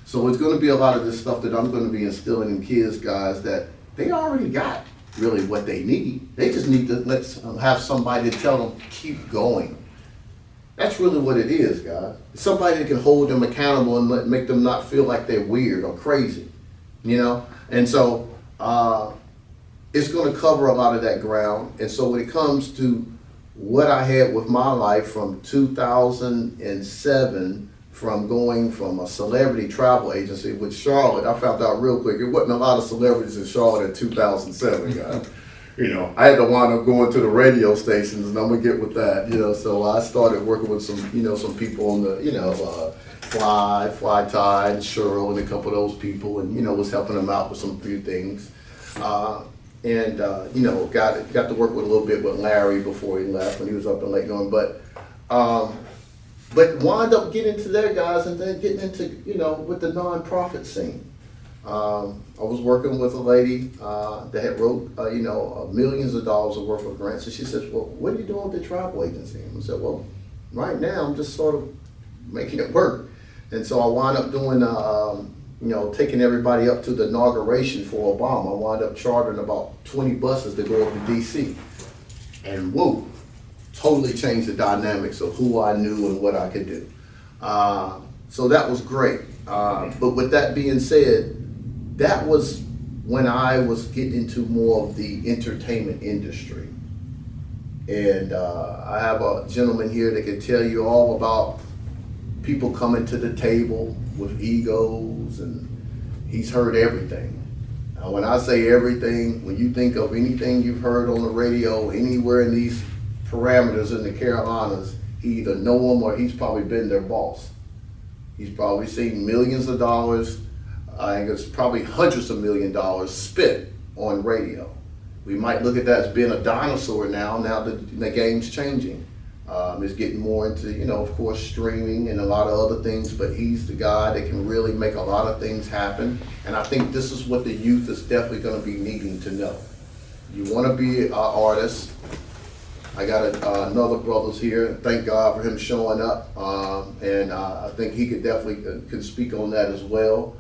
[SPEAKER 1] So it's going to be a lot of this stuff that I'm going to be instilling in kids, guys, that they already got really what they need. They just need to have somebody to tell them, keep going. That's really what it is, guys. Somebody that can hold them accountable and make them not feel like they're weird or crazy, And so, it's going to cover a lot of that ground. And so when it comes to what I had with my life from 2007, from going from a celebrity travel agency with Charlotte, I found out real quick, there wasn't a lot of celebrities in Charlotte in 2007, guys. I had to wind up going to the radio stations, and I'm going to get with that, So I started working with some people on the, Fly Tide, Cheryl, and a couple of those people, and, was helping them out with some few things. Got to work with a little bit with Larry before he left when he was up in Lake Norman, but wound up getting into there, guys, and then getting into, with the nonprofit scene. I was working with a lady that had wrote, millions of dollars worth of grants, and she says, well, what are you doing with the travel agency? And I said, well, right now I'm just sort of making it work. And so I wound up doing, taking everybody up to the inauguration for Obama. I wound up chartering about 20 buses to go up to DC. And whoa, totally changed the dynamics of who I knew and what I could do. So that was great. But with that being said, that was when I was getting into more of the entertainment industry. And I have a gentleman here that can tell you all about people coming to the table with egos, and he's heard everything. When I say everything, when you think of anything you've heard on the radio, anywhere in these parameters in the Carolinas, he either know them or he's probably been their boss. He's probably seen millions of dollars, I think it's probably hundreds of $1 million spent on radio. We might look at that as being a dinosaur now that the game's changing. It's getting more into, of course, streaming and a lot of other things, but he's the guy that can really make a lot of things happen. And I think this is what the youth is definitely going to be needing to know. You want to be an artist. I got another brother's here. Thank God for him showing up. And I think he could definitely can speak on that as well.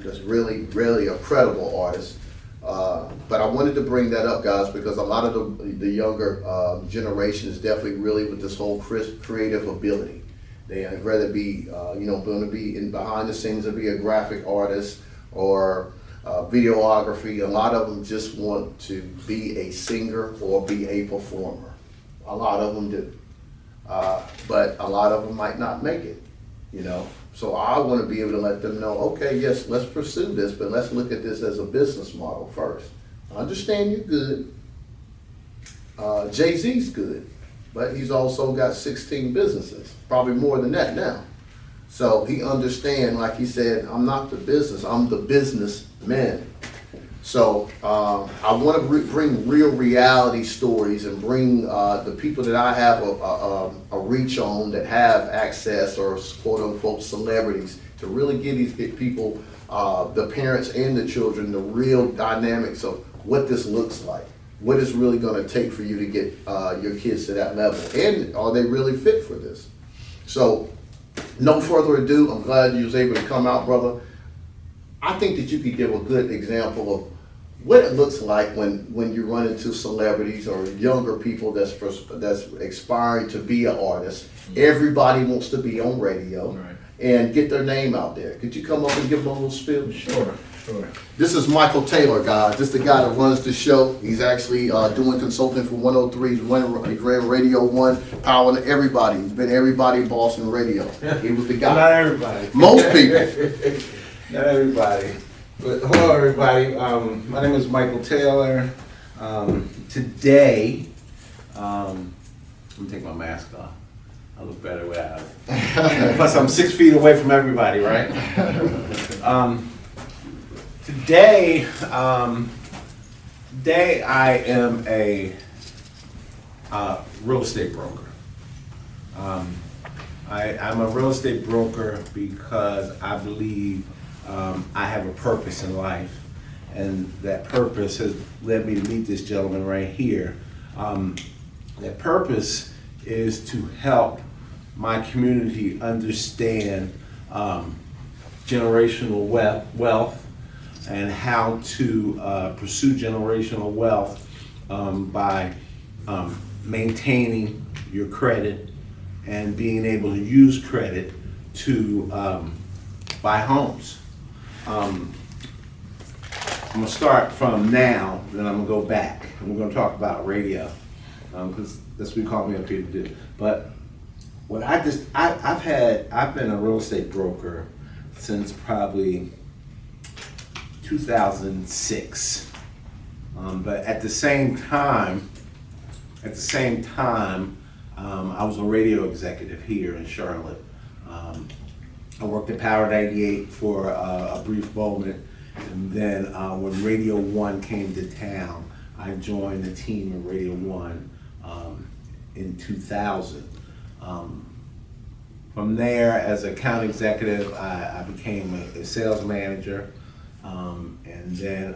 [SPEAKER 1] Just really, really a credible artist. But I wanted to bring that up, guys, because a lot of the younger generation is definitely really with this whole creative ability. They'd rather be, going to be in behind the scenes and be a graphic artist or videography. A lot of them just want to be a singer or be a performer. A lot of them do. But a lot of them might not make it, So I want to be able to let them know, okay, yes, let's pursue this, but let's look at this as a business model first. I understand you're good. Jay-Z's good, but he's also got 16 businesses, probably more than that now. So he understand, like he said, I'm not the business, I'm the businessman. So I want to bring real reality stories and bring the people that I have a reach on that have access or quote unquote celebrities to really give these people, the parents and the children, the real dynamics of what this looks like. What it's really going to take for you to get your kids to that level, and are they really fit for this? So, no further ado, I'm glad you was able to come out, brother. I think that you could give a good example of what it looks like when you run into celebrities or younger people that's aspiring to be an artist. Everybody wants to be on radio, right, and get their name out there. Could you come up and give them a little spiel?
[SPEAKER 2] Sure.
[SPEAKER 1] This is Michael Taylor, guys. This is the guy that runs the show. He's actually doing consulting for 103's Radio 1, powering everybody. He's been everybody boss in radio. He was the guy.
[SPEAKER 3] Not everybody.
[SPEAKER 1] Most people.
[SPEAKER 3] Not everybody. But hello, everybody. My name is Michael Taylor. Today, let me take my mask off. I look better without it. Plus, I'm 6 feet away from everybody, right? Today I am a real estate broker. I'm a real estate broker because I believe I have a purpose in life, and that purpose has led me to meet this gentleman right here. That purpose is to help my community understand generational wealth and how to pursue generational wealth by maintaining your credit and being able to use credit to buy homes. I'm gonna start from now, then I'm gonna go back, and we're gonna talk about radio, because that's what you called me up here to do. But what I've been a real estate broker since probably 2006. But at the same time, I was a radio executive here in Charlotte. I worked at Power 98 for a brief moment, and then when Radio 1 came to town, I joined the team in Radio 1 in 2000. From there, as account executive, I became a sales manager. And then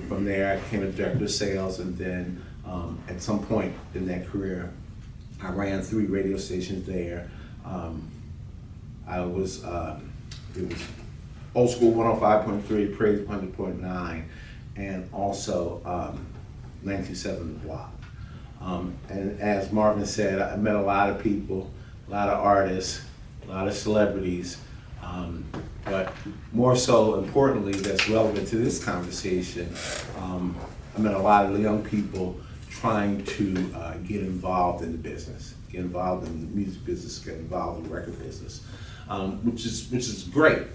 [SPEAKER 3] from there, I became a director of sales, and then at some point in that career, I ran 3 radio stations there. It was Old School 105.3, Praise 100.9, and also 927 The Block. And as Marvin said, I met a lot of people, a lot of artists, a lot of celebrities, but more so importantly, that's relevant to this conversation, I met a lot of young people trying to get involved in the business, get involved in the music business, get involved in the record business, which is great.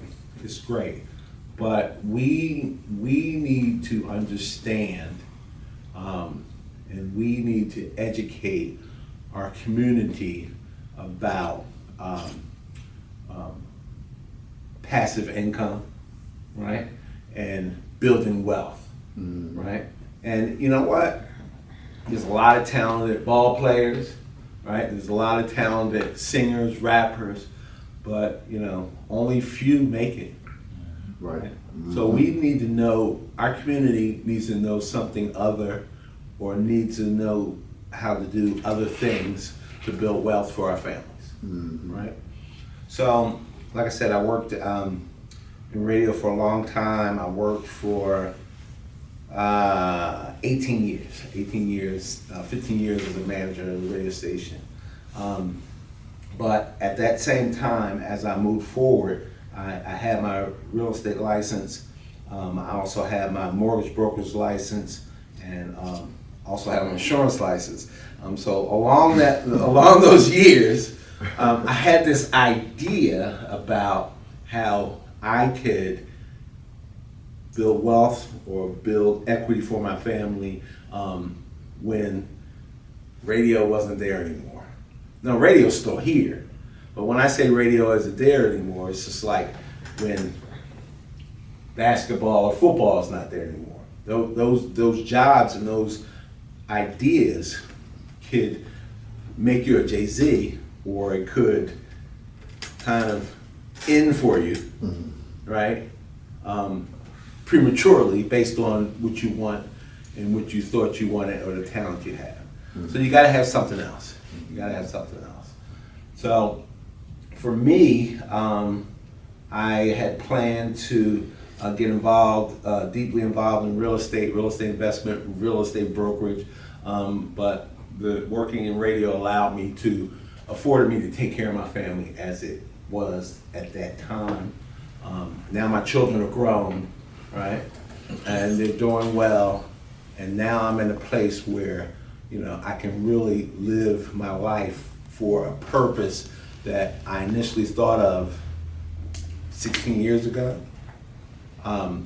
[SPEAKER 3] It's great, but we need to understand, and we need to educate our community about passive income, right? And building wealth, right? And you know what? There's a lot of talented ball players, right? There's a lot of talented singers, rappers, but you know, only few make it.
[SPEAKER 1] Right.
[SPEAKER 3] So we need to know, our community needs to know something other, or needs to know how to do other things to build wealth for our families, right? So, like I said, I worked in radio for a long time. I worked for 15 years as a manager at a radio station. But at that same time, as I moved forward, I had my real estate license. I also had my mortgage broker's license, and also had an insurance license. So along those years, I had this idea about how I could build wealth or build equity for my family when radio wasn't there anymore. Now, radio's still here, But when I say radio isn't there anymore, it's just like when basketball or football is not there anymore. Those jobs and those ideas could make you a Jay-Z, or it could kind of end for you, right? Prematurely, based on what you want and what you thought you wanted or the talent you have. So you got to have something else. You got to have something else. So for me, I had planned to get involved, deeply involved in real estate investment, real estate brokerage, but the working in radio afforded me to take care of my family as it was at that time. Now my children are grown, right? And they're doing well. And now I'm in a place where, I can really live my life for a purpose that I initially thought of 16 years ago.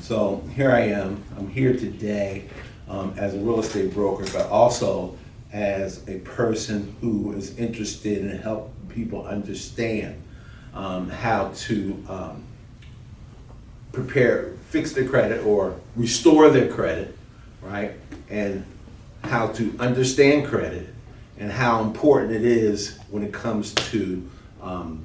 [SPEAKER 3] So here I am. I'm here today as a real estate broker, but also as a person who is interested in helping people understand how to fix their credit or restore their credit, right? And how to understand credit and how important it is when it comes to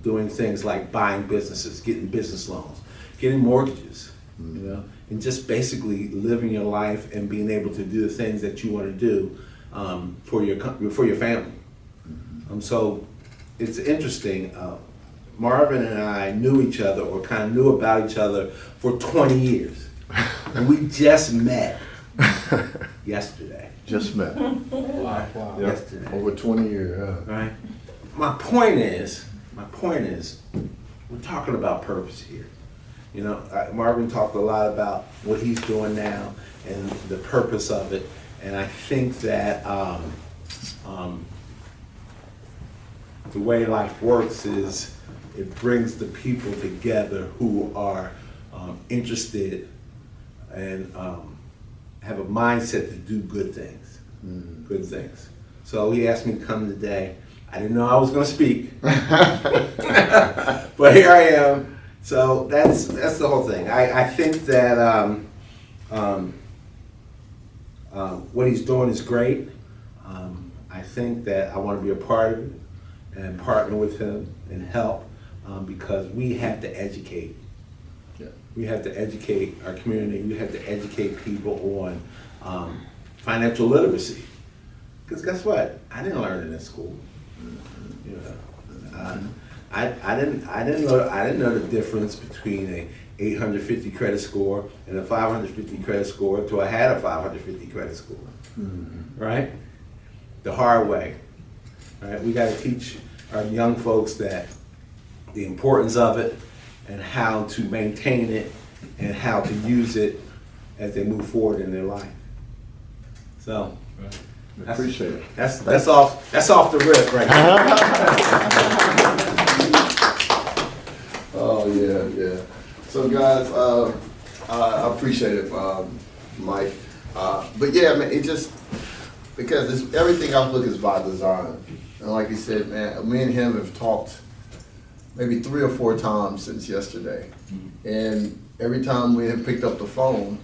[SPEAKER 3] doing things like buying businesses, getting business loans, getting mortgages, and just basically living your life and being able to do the things that you want to do for your family. So it's interesting. Marvin and I knew each other, or kind of knew about each other, for 20 years. And we just met yesterday.
[SPEAKER 1] Just met.
[SPEAKER 2] Wow.
[SPEAKER 3] Yesterday.
[SPEAKER 1] Over 20 years, yeah.
[SPEAKER 3] Right? My point is, we're talking about purpose here. Marvin talked a lot about what he's doing now and the purpose of it. And I think that the way life works is it brings the people together who are interested and have a mindset to do good things. Good things. So he asked me to come today. I didn't know I was going to speak, but here I am. So that's the whole thing. I think that what he's doing is great. I think that I want to be a part of it and partner with him and help because we have to educate.
[SPEAKER 1] Yeah.
[SPEAKER 3] We have to educate our community. We have to educate people on financial literacy. Because guess what? I didn't learn it in school. I didn't know the difference between a 850 credit score and a 550 credit score until I had a 550 credit score. Right? The hard way. Right? We got to teach our young folks that the importance of it and how to maintain it and how to use it as they move forward in their life. So
[SPEAKER 1] I appreciate it.
[SPEAKER 3] That's off the rip right now.
[SPEAKER 1] Oh, yeah. So guys, I appreciate it, Mike. But yeah, man, it just, because everything I look is by design. And like you said, man, me and him have talked maybe 3 or 4 times since yesterday. And every time we have picked up the phone,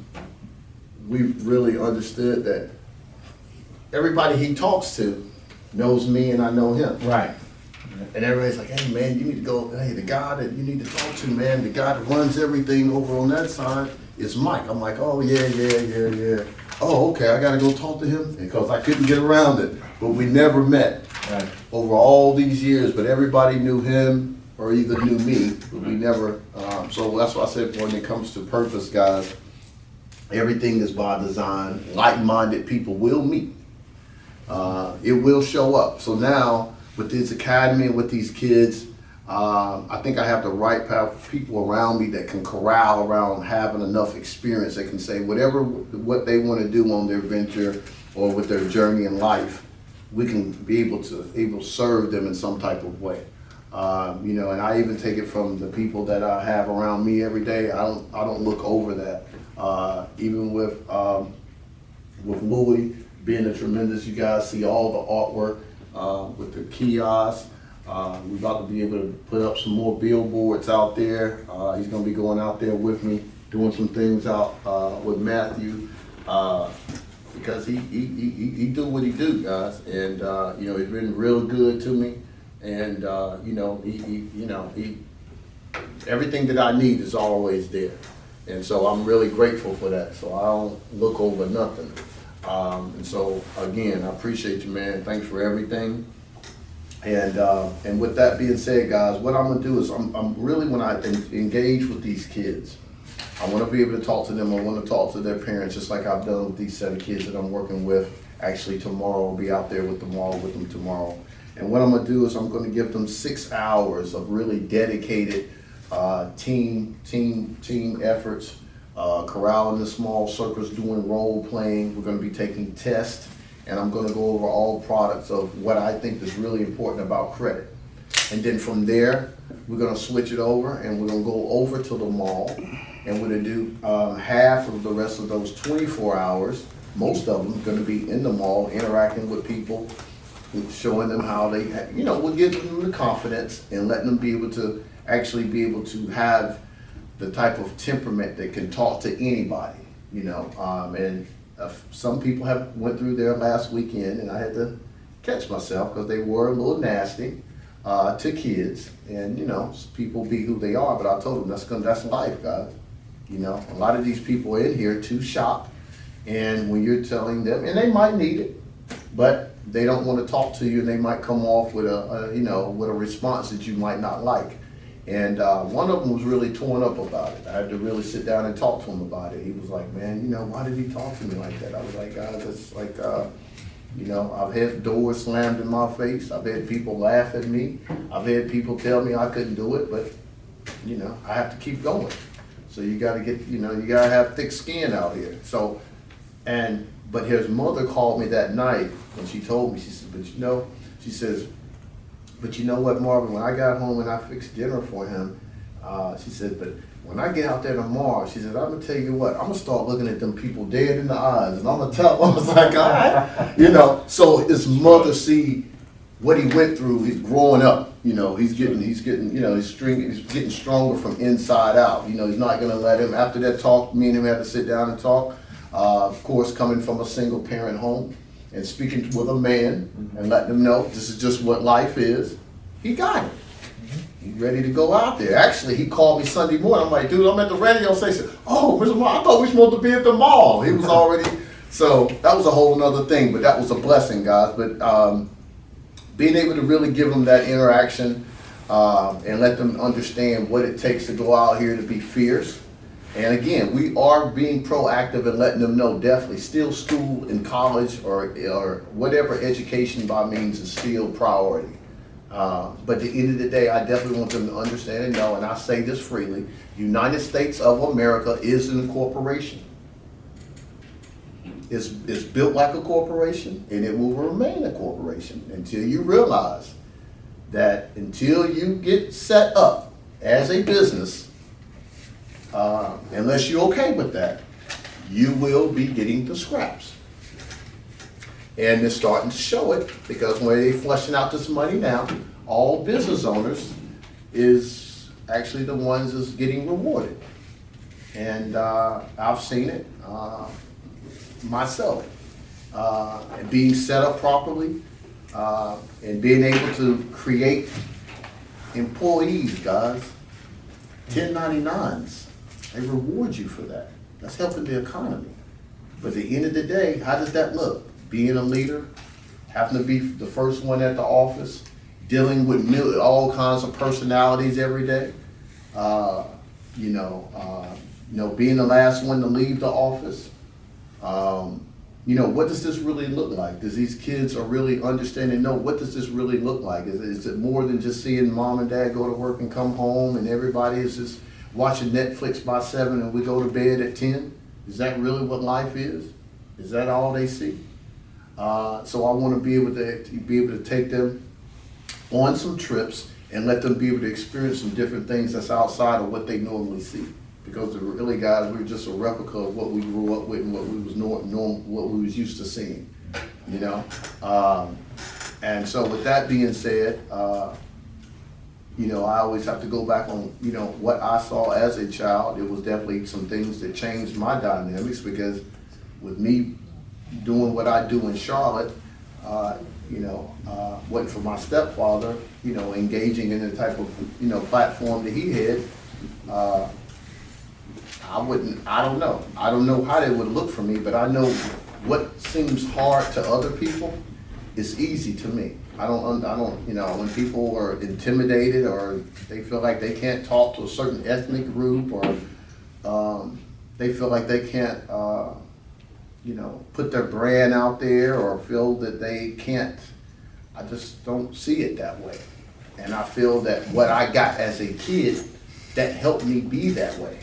[SPEAKER 1] we've really understood that everybody he talks to knows me and I know him.
[SPEAKER 3] Right.
[SPEAKER 1] And everybody's like, hey man, you need to go, hey, the guy that you need to talk to, man, the guy that runs everything over on that side is Mike. I'm like, oh yeah. Oh, okay, I gotta go talk to him because I couldn't get around it. But we never met over all these years, but everybody knew him or either knew me, but we never, so that's why I said when it comes to purpose, guys, everything is by design. Like-minded people will meet. It will show up. So now, with this academy and with these kids, I think I have the right people around me that can corral around having enough experience. They can say what they want to do on their venture or with their journey in life, we can be able to serve them in some type of way. And I even take it from the people that I have around me every day. I don't look over that. Even with Louis being a tremendous, you guys see all the artwork with the kiosks. We're about to be able to put up some more billboards out there. He's gonna be going out there with me, doing some things out with Matthew, because he do what he do, guys, and you know, he's been real good to me, and you know, he everything that I need is always there, and so I'm really grateful for that. So I don't look over nothing, and so again, I appreciate you, man. Thanks for everything. And with that being said, guys, what I'm gonna do is I'm really, when I engage with these kids, I want to be able to talk to them. I want to talk to their parents, just like I've done with these set of kids that I'm working with. Actually, tomorrow I'll be out there with them all, with them tomorrow. And what I'm gonna do is I'm gonna give them 6 hours of really dedicated team efforts, corralling the small circles, doing role playing. We're gonna be taking tests, and I'm gonna go over all products of what I think is really important about credit. And then from there, we're gonna switch it over, and we're gonna go over to the mall, and we're gonna do half of the rest of those 24 hours. Most of them gonna be in the mall, interacting with people, showing them how they, you know, we're giving them the confidence and letting them be able to actually be able to have the type of temperament that can talk to anybody, you know. Some people have went through there last weekend, and I had to catch myself because they were a little nasty to kids, and you know, people be who they are. But I told them that's life, guys. You know, a lot of these people are in here to shop, and when you're telling them, and they might need it, but they don't want to talk to you, and they might come off with with a response that you might not like. And one of them was really torn up about it. I had to really sit down and talk to him about it. He was like, man, you know, why did he talk to me like that? I was like, guys, it's like, you know, I've had doors slammed in my face. I've had people laugh at me. I've had people tell me I couldn't do it, but, you know, I have to keep going. So you gotta get, you know, you gotta have thick skin out here. So, but his mother called me that night, and she told me, she said, but you know, she says, but you know what, Marvin, when I got home and I fixed dinner for him, she said, but when I get out there tomorrow, she said, I'm gonna tell you what, I'm gonna start looking at them people dead in the eyes, and I'm gonna tell them. I was like, all right, you know. So his mother see what he went through. He's growing up, you know. He's getting, you know, he's getting stronger from inside out. You know, he's not gonna let him. After that talk, me and him had to sit down and talk. Of course, coming from a single parent home and speaking with a man and letting him know this is just what life is. He got it. He's ready to go out there. Actually, he called me Sunday morning. I'm like, dude, I'm at the radio station. Oh, Mr. Moore, I thought we were supposed to be at the mall. He was already, so that was a whole nother thing, but that was a blessing, guys. But being able to really give them that interaction and let them understand what it takes to go out here to be fierce. And again, we are being proactive and letting them know definitely still school and college or whatever education by means is still priority. But at the end of the day, I definitely want them to understand and know, and I say this freely, United States of America is an corporation. It's built like a corporation, and it will remain a corporation until you realize that until you get set up as a business, unless you're okay with that, you will be getting the scraps. And it's starting to show it, because when they're flushing out this money now, all business owners is actually the ones that's getting rewarded. And I've seen it myself. And being set up properly, and being able to create employees, guys, 1099s. They reward you for that. That's helping the economy. But at the end of the day, how does that look? Being a leader, having to be the first one at the office, dealing with all kinds of personalities every day. Being the last one to leave the office. What does this really look like? Does these kids are really understanding? No, what does this really look like? Is it more than just seeing mom and dad go to work and come home and everybody is just watching Netflix by 7 and we go to bed at 10? Is that really what life is? Is that all they see? So I want to be able to take them on some trips and let them be able to experience some different things that's outside of what they normally see. Because really, guys, we're just a replica of what we grew up with and what we was what we was used to seeing, you know. And so with that being said, you know, I always have to go back on, you know, what I saw as a child. It was definitely some things that changed my dynamics, because with me doing what I do in Charlotte, you know, waiting for my stepfather, you know, engaging in the type of, you know, platform that he had, I don't know. I don't know how they would look for me, but I know what seems hard to other people is easy to me. I don't, you know, when people are intimidated or they feel like they can't talk to a certain ethnic group, or they feel like they can't, you know, put their brand out there, or feel that they can't, I just don't see it that way. And I feel that what I got as a kid, that helped me be that way.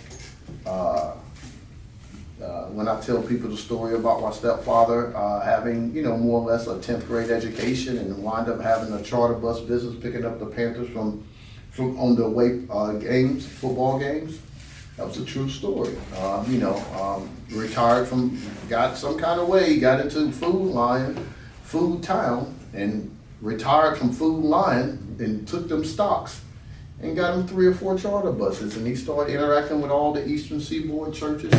[SPEAKER 1] When I tell people the story about my stepfather having, you know, more or less a 10th grade education, and wind up having a charter bus business, picking up the Panthers from on the away games, football games, that was a true story. You know, retired from, got some kind of way, got into Food Town, and retired from Food Lion, and took them stocks and got him 3 or 4 charter buses, and he started interacting with all the Eastern Seaboard churches,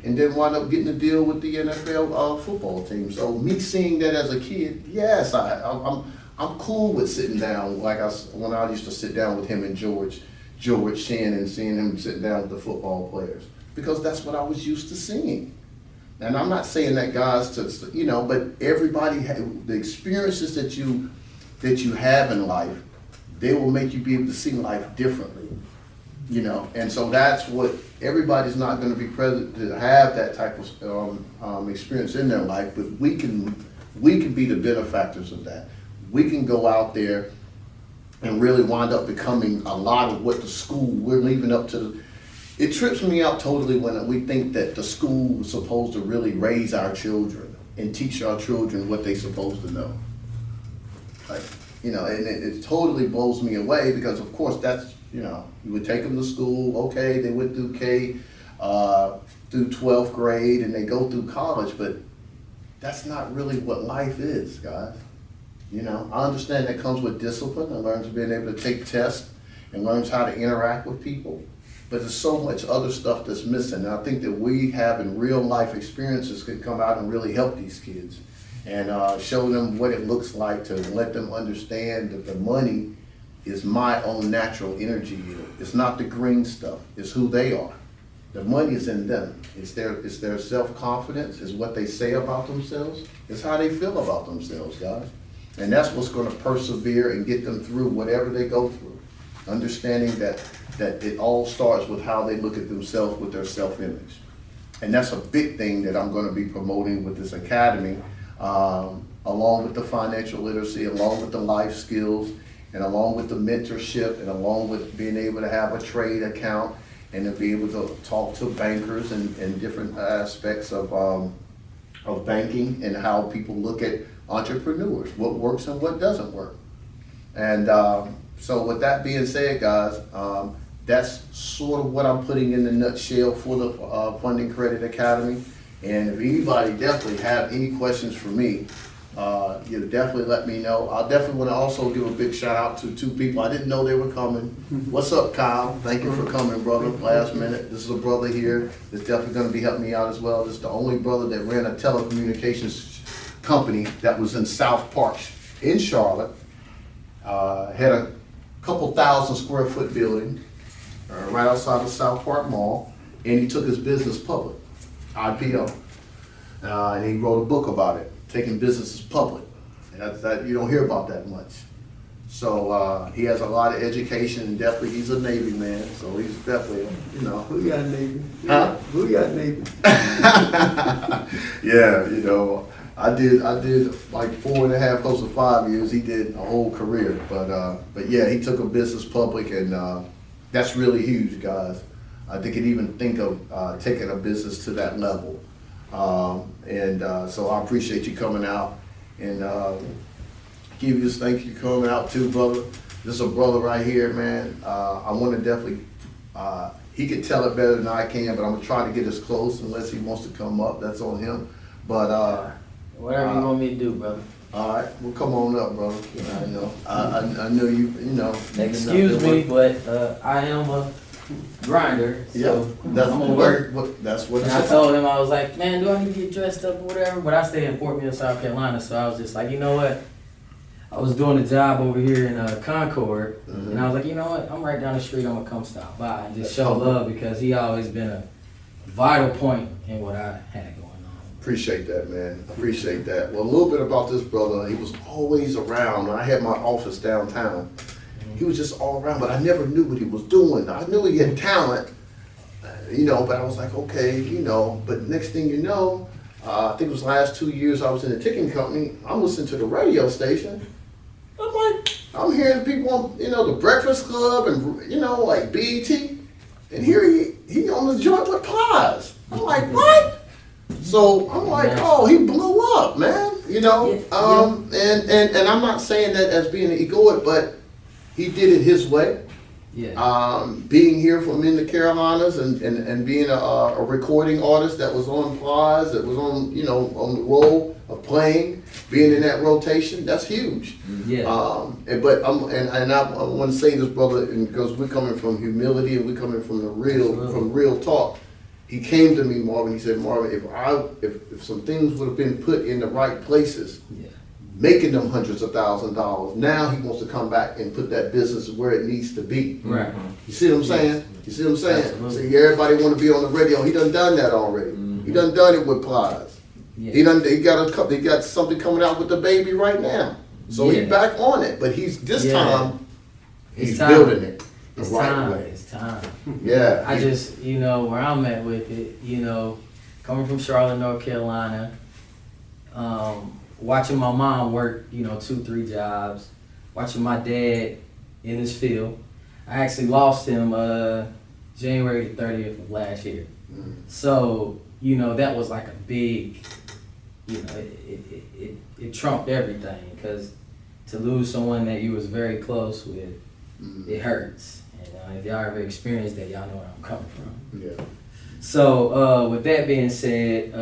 [SPEAKER 1] and then wound up getting a deal with the NFL football team. So me seeing that as a kid, yes, I'm cool with sitting down, like when I used to sit down with him and George Shannon, seeing him sitting down with the football players, because that's what I was used to seeing. And I'm not saying that guys to, you know, but everybody, the experiences that you have in life, they will make you be able to see life differently, you know. And so that's what, everybody's not going to be present to have that type of experience in their life, but we can be the benefactors of that. We can go out there and really wind up becoming a lot of what the school, we're leaving up to. It trips me out totally when we think that the school was supposed to really raise our children and teach our children what they're supposed to know. Like, you know, and it totally blows me away, because of course that's, you know, you would take them to school, okay, they went through through 12th grade, and they go through college, but that's not really what life is, guys. You know, I understand that comes with discipline, and learns being able to take tests, and learns how to interact with people. But there's so much other stuff that's missing. And I think that we having real life experiences could come out and really help these kids, and show them what it looks like to let them understand that the money is my own natural energy yield. It's not the green stuff, it's who they are. The money is in them. It's their self-confidence, it's what they say about themselves, it's how they feel about themselves, guys. And that's what's gonna persevere and get them through whatever they go through. Understanding that it all starts with how they look at themselves, with their self-image. And that's a big thing that I'm gonna be promoting with this academy, along with the financial literacy, along with the life skills, and along with the mentorship, and along with being able to have a trade account, and to be able to talk to bankers and different aspects of banking, and how people look at entrepreneurs, what works and what doesn't work. And so with that being said, guys, that's sort of what I'm putting in the nutshell for the Funding Credit Academy. And if anybody definitely have any questions for me, you definitely let me know. I definitely want to also give a big shout out to 2 people. I didn't know they were coming. What's up, Kyle? Thank you for coming, brother, last minute. This is a brother here that's definitely going to be helping me out as well. This is the only brother that ran a telecommunications company that was in South Park in Charlotte. Had a couple 1,000 square foot building right outside of South Park Mall, and he took his business public, IPO. And he wrote a book about it, taking businesses public. And that you don't hear about that much. So he has a lot of education, and definitely he's a Navy man, so he's definitely, you know.
[SPEAKER 4] Who got Navy?
[SPEAKER 1] Huh?
[SPEAKER 4] Who got Navy?
[SPEAKER 1] Yeah, you know, I did like 4.5, close to 5 years. He did a whole career, but yeah, he took a business public, and that's really huge, guys. I think he'd even think of taking a business to that level. So I appreciate you coming out, and give you thank you coming out too, brother. This is a brother right here, man. I want to definitely, he could tell it better than I can, but I'm gonna try to get as close, unless he wants to come up, that's on him. But
[SPEAKER 4] Whatever you want me to do, brother.
[SPEAKER 1] All right, well, come on up, brother. I know, I know you know.
[SPEAKER 4] Excuse me, but I am a grinder,
[SPEAKER 1] Yeah,
[SPEAKER 4] so
[SPEAKER 1] that's
[SPEAKER 4] I'm gonna work.
[SPEAKER 1] That's what
[SPEAKER 4] And
[SPEAKER 1] it's
[SPEAKER 4] I
[SPEAKER 1] about.
[SPEAKER 4] told him, I was like, man, do I need to get dressed up or whatever? But I stay in Fort Mill, South Carolina, so I was just like, you know what? I was doing a job over here in Concord, and I was like, you know what? I'm right down the street. I'm gonna come stop by and just show love because he always been a vital point in what I had going on.
[SPEAKER 1] Appreciate that, man. Appreciate that. Well, a little bit about this brother. He was always around. I had my office downtown. He was just all around, but I never knew what he was doing. I knew he had talent, but I was like, okay, But next thing you know, I think it was the last 2 years I was in the ticking company. I'm listening to the radio station. I'm like, I'm hearing people on, the Breakfast Club and, like BET. And here he on the joint with Plies. I'm like, what? So I'm like, oh, he blew up, man. And I'm not saying that as being an egoic, but he did it his way.
[SPEAKER 4] Yeah.
[SPEAKER 1] Being here from in the Carolinas and being a recording artist that was on Plies, that was on on the role of playing, being in that rotation, that's huge.
[SPEAKER 4] Yeah.
[SPEAKER 1] I want to say this, brother, because we're coming from humility and we're coming from real talk. He came to me, Marvin. He said, Marvin, if some things would have been put in the right places, making them hundreds of $1,000s, now he wants to come back and put that business where it needs to be.
[SPEAKER 4] Right.
[SPEAKER 1] You see what I'm saying? You see what I'm saying?
[SPEAKER 4] Absolutely.
[SPEAKER 1] See, everybody want to be on the radio. He done that already. He done it with Plies.
[SPEAKER 4] Yeah.
[SPEAKER 1] He got something coming out with the baby right now. So he's back on it. But he's time he's building it the right way.
[SPEAKER 4] It's time.
[SPEAKER 1] Yeah.
[SPEAKER 4] I just, where I'm at with it, coming from Charlotte, North Carolina, watching my mom work, 2-3 jobs, watching my dad in his field. I actually lost him January the 30th of last year. So, that was like a big, it trumped everything, because to lose someone that you was very close with, it hurts. And if y'all ever experienced that, y'all know where I'm coming from.
[SPEAKER 1] Yeah.
[SPEAKER 4] So with that being said,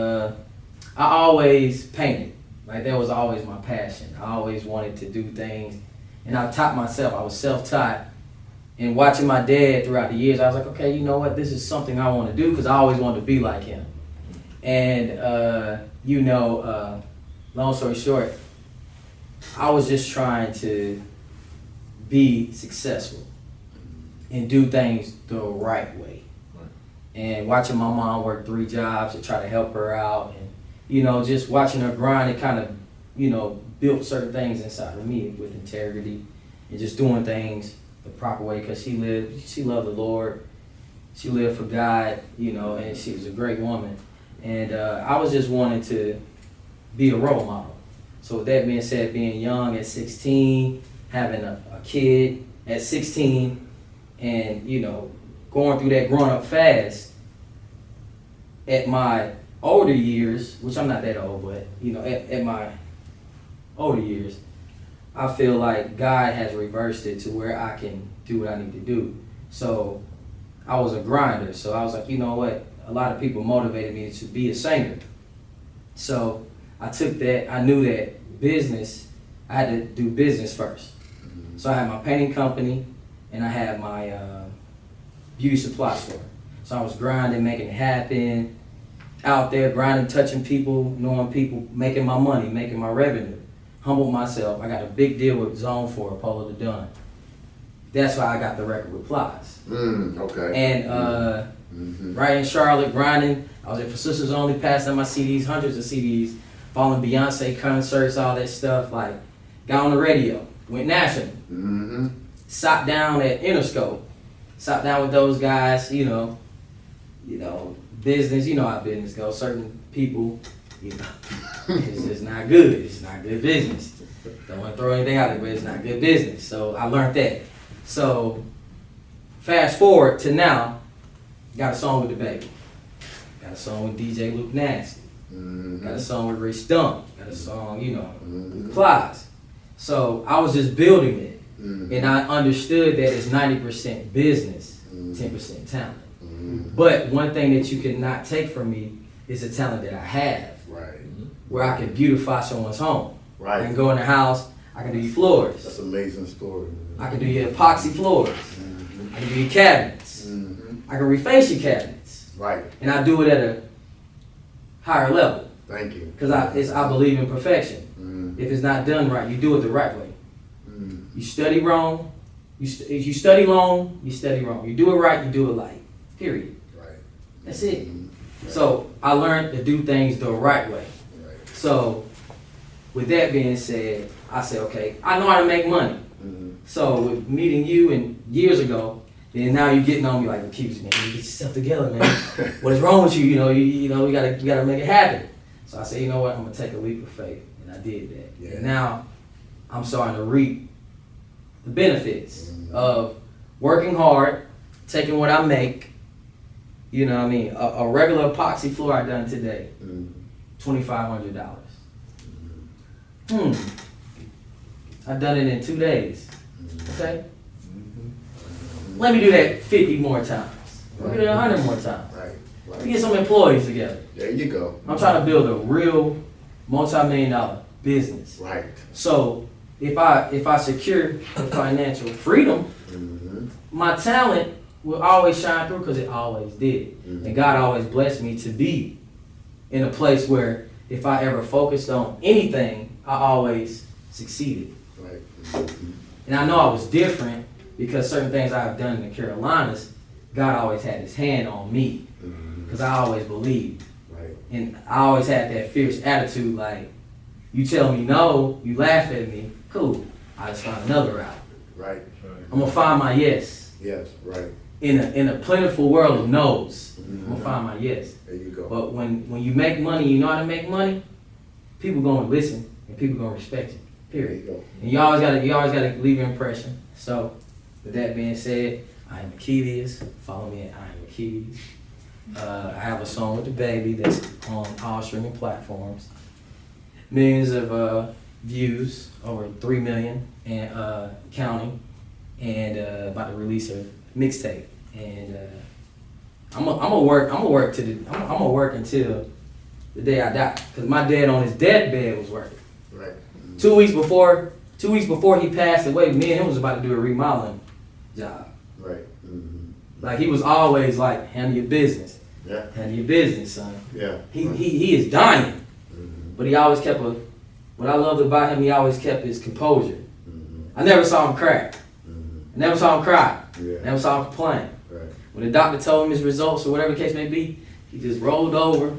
[SPEAKER 4] I always painted. Like, that was always my passion. I always wanted to do things, and I taught myself. I was self-taught. And watching my dad throughout the years, I was like, okay, you know what? This is something I want to do, because I always wanted to be like him. And long story short, I was just trying to be successful and do things the right way. And watching my mom work 3 jobs to try to help her out, and just watching her grind, it kind of built certain things inside of me with integrity and just doing things the proper way, because she loved the Lord, she lived for God, and she was a great woman. And I was just wanting to be a role model. So with that being said, being young at 16, having a kid at 16, and going through that growing up fast, at my older years, which I'm not that old, but at my older years, I feel like God has reversed it to where I can do what I need to do. So I was a grinder, so I was like, you know what? A lot of people motivated me to be a singer. So I took that, I knew that business, I had to do business first. So I had my painting company, and I had my beauty supply store. So I was grinding, making it happen, out there grinding, touching people, knowing people, making my money, making my revenue. Humbled myself. I got a big deal with Zone 4, Polo the Dunn. That's why I got the record with Plies.
[SPEAKER 1] Okay.
[SPEAKER 4] And right in Charlotte, grinding. I was at For Sisters Only, passing my CDs, hundreds of CDs, following Beyonce concerts, all that stuff. Like, got on the radio, went national. Sat down at Interscope. Sat down with those guys, business, how business goes. Certain people, it's just not good. It's not good business. Don't want to throw anything out there, but it's not good business. So I learned that. So fast forward to now, got a song with the baby. Got a song with DJ Luke Nasty. Got a song with Rich Dump. Got a song, with Plies. So I was just building it. And I understood that it's 90% business, 10% talent. But one thing that you cannot take from me is the talent that I have.
[SPEAKER 1] Right.
[SPEAKER 4] Where I can beautify someone's home. I
[SPEAKER 1] Right.
[SPEAKER 4] can go in the house, I can do your floors.
[SPEAKER 1] That's an amazing story.
[SPEAKER 4] I can do your epoxy floors. I can do your cabinets.
[SPEAKER 1] Mm-hmm.
[SPEAKER 4] I can reface your cabinets.
[SPEAKER 1] Right.
[SPEAKER 4] And I do it at a higher level.
[SPEAKER 1] Thank you.
[SPEAKER 4] Because I believe in perfection.
[SPEAKER 1] Mm-hmm.
[SPEAKER 4] If it's not done right, you do it the right way.
[SPEAKER 1] Mm-hmm.
[SPEAKER 4] You study wrong, if you study long, you study wrong. You do it right, you do it right. Period.
[SPEAKER 1] Right.
[SPEAKER 4] That's it.
[SPEAKER 1] Mm-hmm.
[SPEAKER 4] So I learned to do things the right way.
[SPEAKER 1] Right.
[SPEAKER 4] So with that being said, I said, okay, I know how to make money.
[SPEAKER 1] Mm-hmm.
[SPEAKER 4] So with meeting you and years ago, then now you're getting on me like, accuse man, you get yourself together, man. What is wrong with you? You know, we gotta make it happen. So I said, you know what, I'm gonna take a leap of faith, and I did that.
[SPEAKER 1] Yeah.
[SPEAKER 4] And now I'm starting to reap the benefits of working hard, taking what I make. You know what I mean? A regular epoxy floor I done today, $2,500. I done it in 2 days. Okay? Let me do that 50 more times. Let me do that 100 more times.
[SPEAKER 1] Right.
[SPEAKER 4] Let me get some employees together.
[SPEAKER 1] There you go.
[SPEAKER 4] I'm trying to build a real multi-million-dollar business.
[SPEAKER 1] Right.
[SPEAKER 4] So if I secure the financial freedom,
[SPEAKER 1] Mm-hmm.
[SPEAKER 4] my talent will always shine through because it always did.
[SPEAKER 1] Mhm.
[SPEAKER 4] And God always blessed me to be in a place where if I ever focused on anything, I always succeeded.
[SPEAKER 1] Right. Mm-hmm.
[SPEAKER 4] And I know I was different because certain things I've done in the Carolinas, God always had his hand on me because I always believed.
[SPEAKER 1] Right.
[SPEAKER 4] And I always had that fierce attitude like, you tell me no, you laugh at me, cool. I just find another route.
[SPEAKER 1] Right.
[SPEAKER 4] I'm gonna find my yes.
[SPEAKER 1] Yes. Right.
[SPEAKER 4] In a plentiful world of no's, I'm
[SPEAKER 1] Mhm.
[SPEAKER 4] gonna find my yes.
[SPEAKER 1] There you go.
[SPEAKER 4] But when you make money, you know how to make money, people gonna listen and people gonna respect you.
[SPEAKER 1] There you
[SPEAKER 4] Period.
[SPEAKER 1] go.
[SPEAKER 4] And you always gotta leave an impression. So with that being said, I am Achilles. Follow me at I am Achilles. I have a song with the baby that's on all streaming platforms. Millions of views, over 3 million and counting, and about to release a mixtape. And I'm gonna work until the day I die. Cause my dad on his deathbed was working.
[SPEAKER 1] Right.
[SPEAKER 4] 2 weeks before he passed away, me and him was about to do a remodeling job.
[SPEAKER 1] Right. Mm-hmm.
[SPEAKER 4] Like he was always like, handle your business,
[SPEAKER 1] Yeah.
[SPEAKER 4] handle your business, son.
[SPEAKER 1] Yeah.
[SPEAKER 4] He is dying,
[SPEAKER 1] Mm-hmm.
[SPEAKER 4] but he always kept what I loved about him, he always kept his composure.
[SPEAKER 1] Mm-hmm.
[SPEAKER 4] I never saw him crack.
[SPEAKER 1] Mm-hmm.
[SPEAKER 4] I never saw him cry.
[SPEAKER 1] Yeah.
[SPEAKER 4] Never saw him complain.
[SPEAKER 1] Right.
[SPEAKER 4] When the doctor told him his results or whatever the case may be, he just rolled over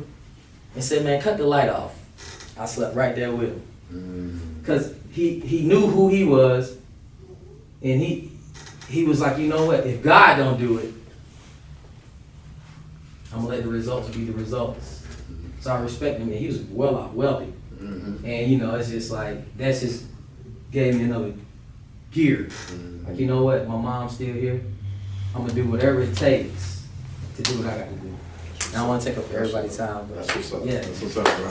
[SPEAKER 4] and said, man, cut the light off. I slept right there with him.
[SPEAKER 1] Mm-hmm.
[SPEAKER 4] Because he knew who he was, and he was like, you know what, if God don't do it, I'm going to let the results be the results. So I respect him, and he was well off, wealthy.
[SPEAKER 1] Mm-hmm.
[SPEAKER 4] And, you know, it's just like, that's just gave me another gear.
[SPEAKER 1] Mm-hmm.
[SPEAKER 4] Like, you know what, my mom's still here. I'm going to do whatever it takes to do what I got to do. And I want to take up everybody's time. But
[SPEAKER 1] That's what's up.
[SPEAKER 4] Yeah.
[SPEAKER 1] That's what's up, bro.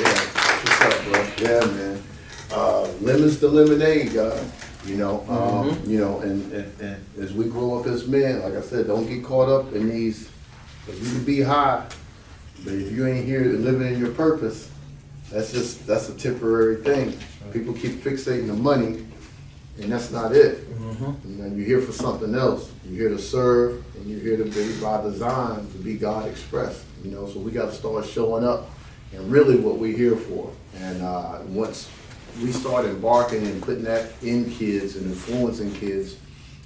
[SPEAKER 1] Yeah. What's up, bro? Yeah, man. Lemons to lemonade, guys. You know, you know, and as we grow up as men, like I said, don't get caught up in these. Cause you can be high, but if you ain't here living in your purpose, that's a temporary thing. People keep fixating the money, and that's not it. You know, you're here for something else. You're here to serve, and you're here to be by design to be God expressed. You know, so we got to start showing up, and really what we're here for. And once we start embarking and putting that in kids and influencing kids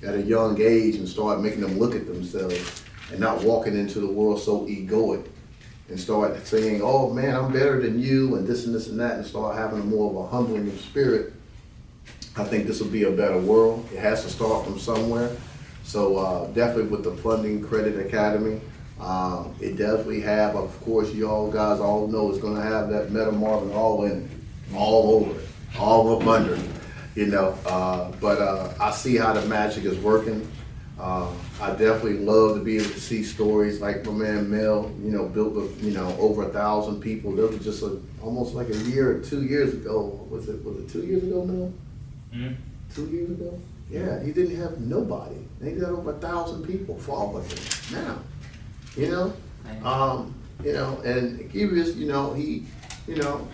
[SPEAKER 1] at a young age, and start making them look at themselves and not walking into the world so egoic, and start saying, "Oh man, I'm better than you," and this and this and that, and start having more of a humbling spirit. I think this will be a better world. It has to start from somewhere. So definitely with the Funding Credit Academy, it definitely have, of course, you all guys all know it's gonna have that Meta Marvin all in it, all over it, all up under it, you know. But I see how the magic is working. I definitely love to be able to see stories like my man Mel, you know, built, you know, over 1,000 people. There was just almost like a year or 2 years ago. Was it 2 years ago, Mel? 2 years ago? Yeah, he didn't have nobody. They got over 1,000 people following him now. You know? You know, and Givius, you know, you know,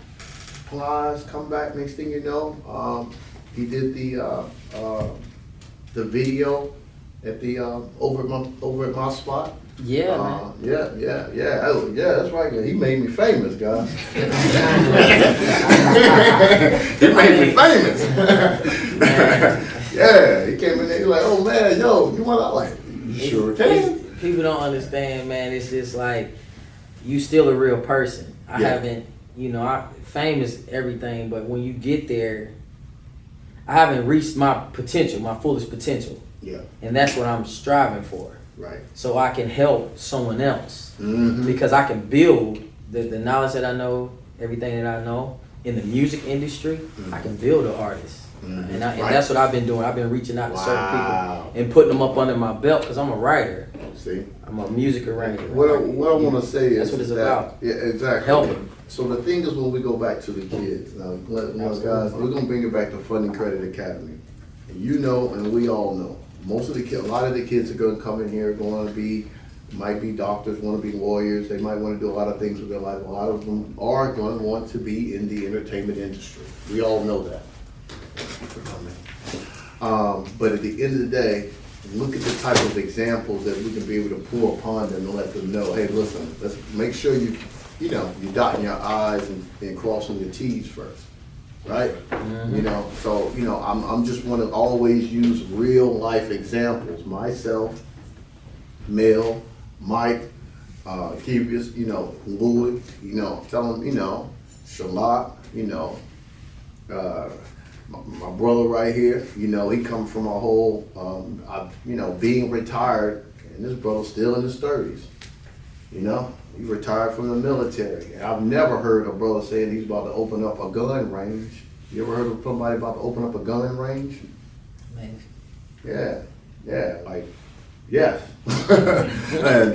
[SPEAKER 1] applies, come back, next thing you know, he did the video at the, over at my spot.
[SPEAKER 4] Yeah, man.
[SPEAKER 1] Yeah. Oh, yeah, that's right. He made me famous, guys. He made me famous. Yeah, he came in there, he like, oh man, yo, you want to like, you sure can.
[SPEAKER 4] People don't understand, man. It's just like you still a real person. I
[SPEAKER 1] Yeah.
[SPEAKER 4] haven't, fame is everything, but when you get there, I haven't reached my potential, my fullest potential,
[SPEAKER 1] Yeah,
[SPEAKER 4] and that's what I'm striving for.
[SPEAKER 1] right.
[SPEAKER 4] So I can help someone else
[SPEAKER 1] Mm-hmm.
[SPEAKER 4] because I can build the knowledge that I know, everything that I know in the music industry. I can build an artist.
[SPEAKER 1] Mhm.
[SPEAKER 4] And
[SPEAKER 1] Right.
[SPEAKER 4] that's what I've been doing. I've been reaching out to certain
[SPEAKER 1] Wow.
[SPEAKER 4] people and putting them up under my belt because I'm a writer.
[SPEAKER 1] See,
[SPEAKER 4] I'm a music arranger.
[SPEAKER 1] what I want to say is
[SPEAKER 4] That's what it's
[SPEAKER 1] that-
[SPEAKER 4] about.
[SPEAKER 1] Yeah, exactly.
[SPEAKER 4] Helping.
[SPEAKER 1] So the thing is, when we go back to the kids, now, guys, we're gonna bring it back to Funding Credit Academy. And you know, and we all know, most of the kids, a lot of the kids are gonna come in here, going to be, might be doctors, want to be lawyers. They might want to do a lot of things with their life. A lot of them are going to want to be in the entertainment industry. We all know that. But at the end of the day, look at the type of examples that we can be able to pull upon them and let them know, hey, listen, let's make sure you're dotting your I's and crossing your T's first, right? So, I'm just want to always use real life examples. Myself, Mel, Mike, Kevius, Louis, tell them, Shalak, my brother right here, he come from a whole, being retired, and this brother's still in his 30s. He retired from the military. I've never heard a brother saying he's about to open up a gun range. You ever heard of somebody about to open up a gun range?
[SPEAKER 4] Man.
[SPEAKER 1] Yeah, like, yes. And,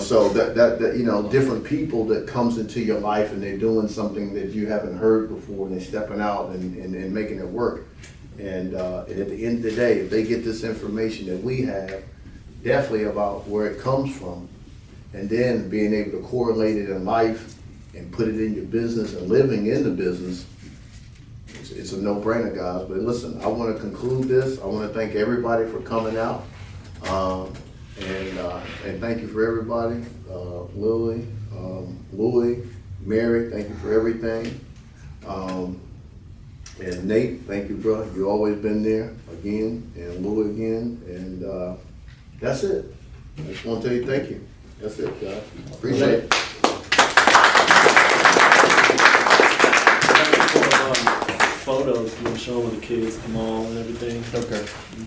[SPEAKER 1] so that different people that comes into your life and they're doing something that you haven't heard before and they're stepping out and making it work. And at the end of the day, if they get this information that we have, definitely about where it comes from, and then being able to correlate it in life and put it in your business and living in the business, it's a no-brainer, guys. But listen, I want to conclude this. I want to thank everybody for coming out. And thank you for everybody. Lily, Louie, Mary, thank you for everything. And Nate, thank you, bro. You've always been there again, and Louie again. And that's it. I just want to tell you thank you. That's it, guys. Appreciate it.
[SPEAKER 5] Photos, show with the kids, the mall and everything.
[SPEAKER 3] Okay.